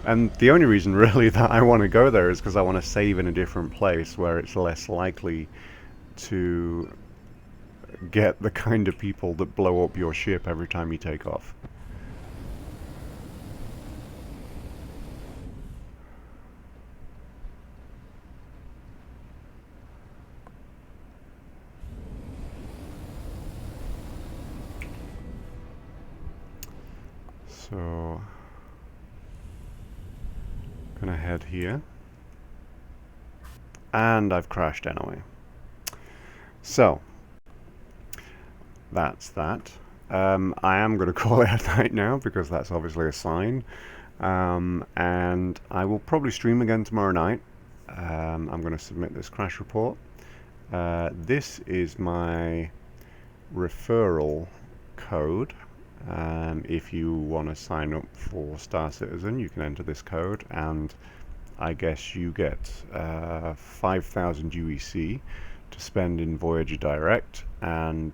And the only reason really that I want to go there is because I want to save in a different place where it's less likely to get the kind of people that blow up your ship every time you take off. So, gonna head here. And I've crashed anyway. So, that's that. I am going to call it a night now because that's obviously a sign. And I will probably stream again tomorrow night. I'm going to submit this crash report. This is my referral code. If you want to sign up for Star Citizen, you can enter this code, and I guess you get 5,000 UEC to spend in Voyager Direct, and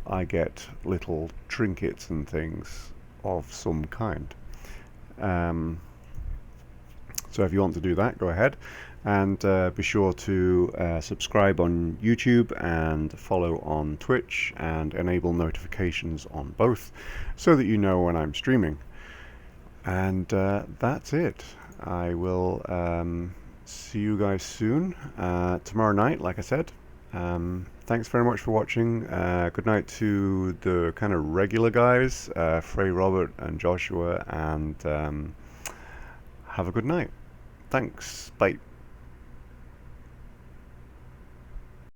I get little trinkets and things of some kind. So if you want to do that, go ahead, and be sure to subscribe on YouTube and follow on Twitch and enable notifications on both so that you know when I'm streaming. And that's it. I will see you guys soon, tomorrow night, like I said. Thanks very much for watching. Good night to the kind of regular guys, Frey, Robert, and Joshua, and have a good night. Thanks. Bye.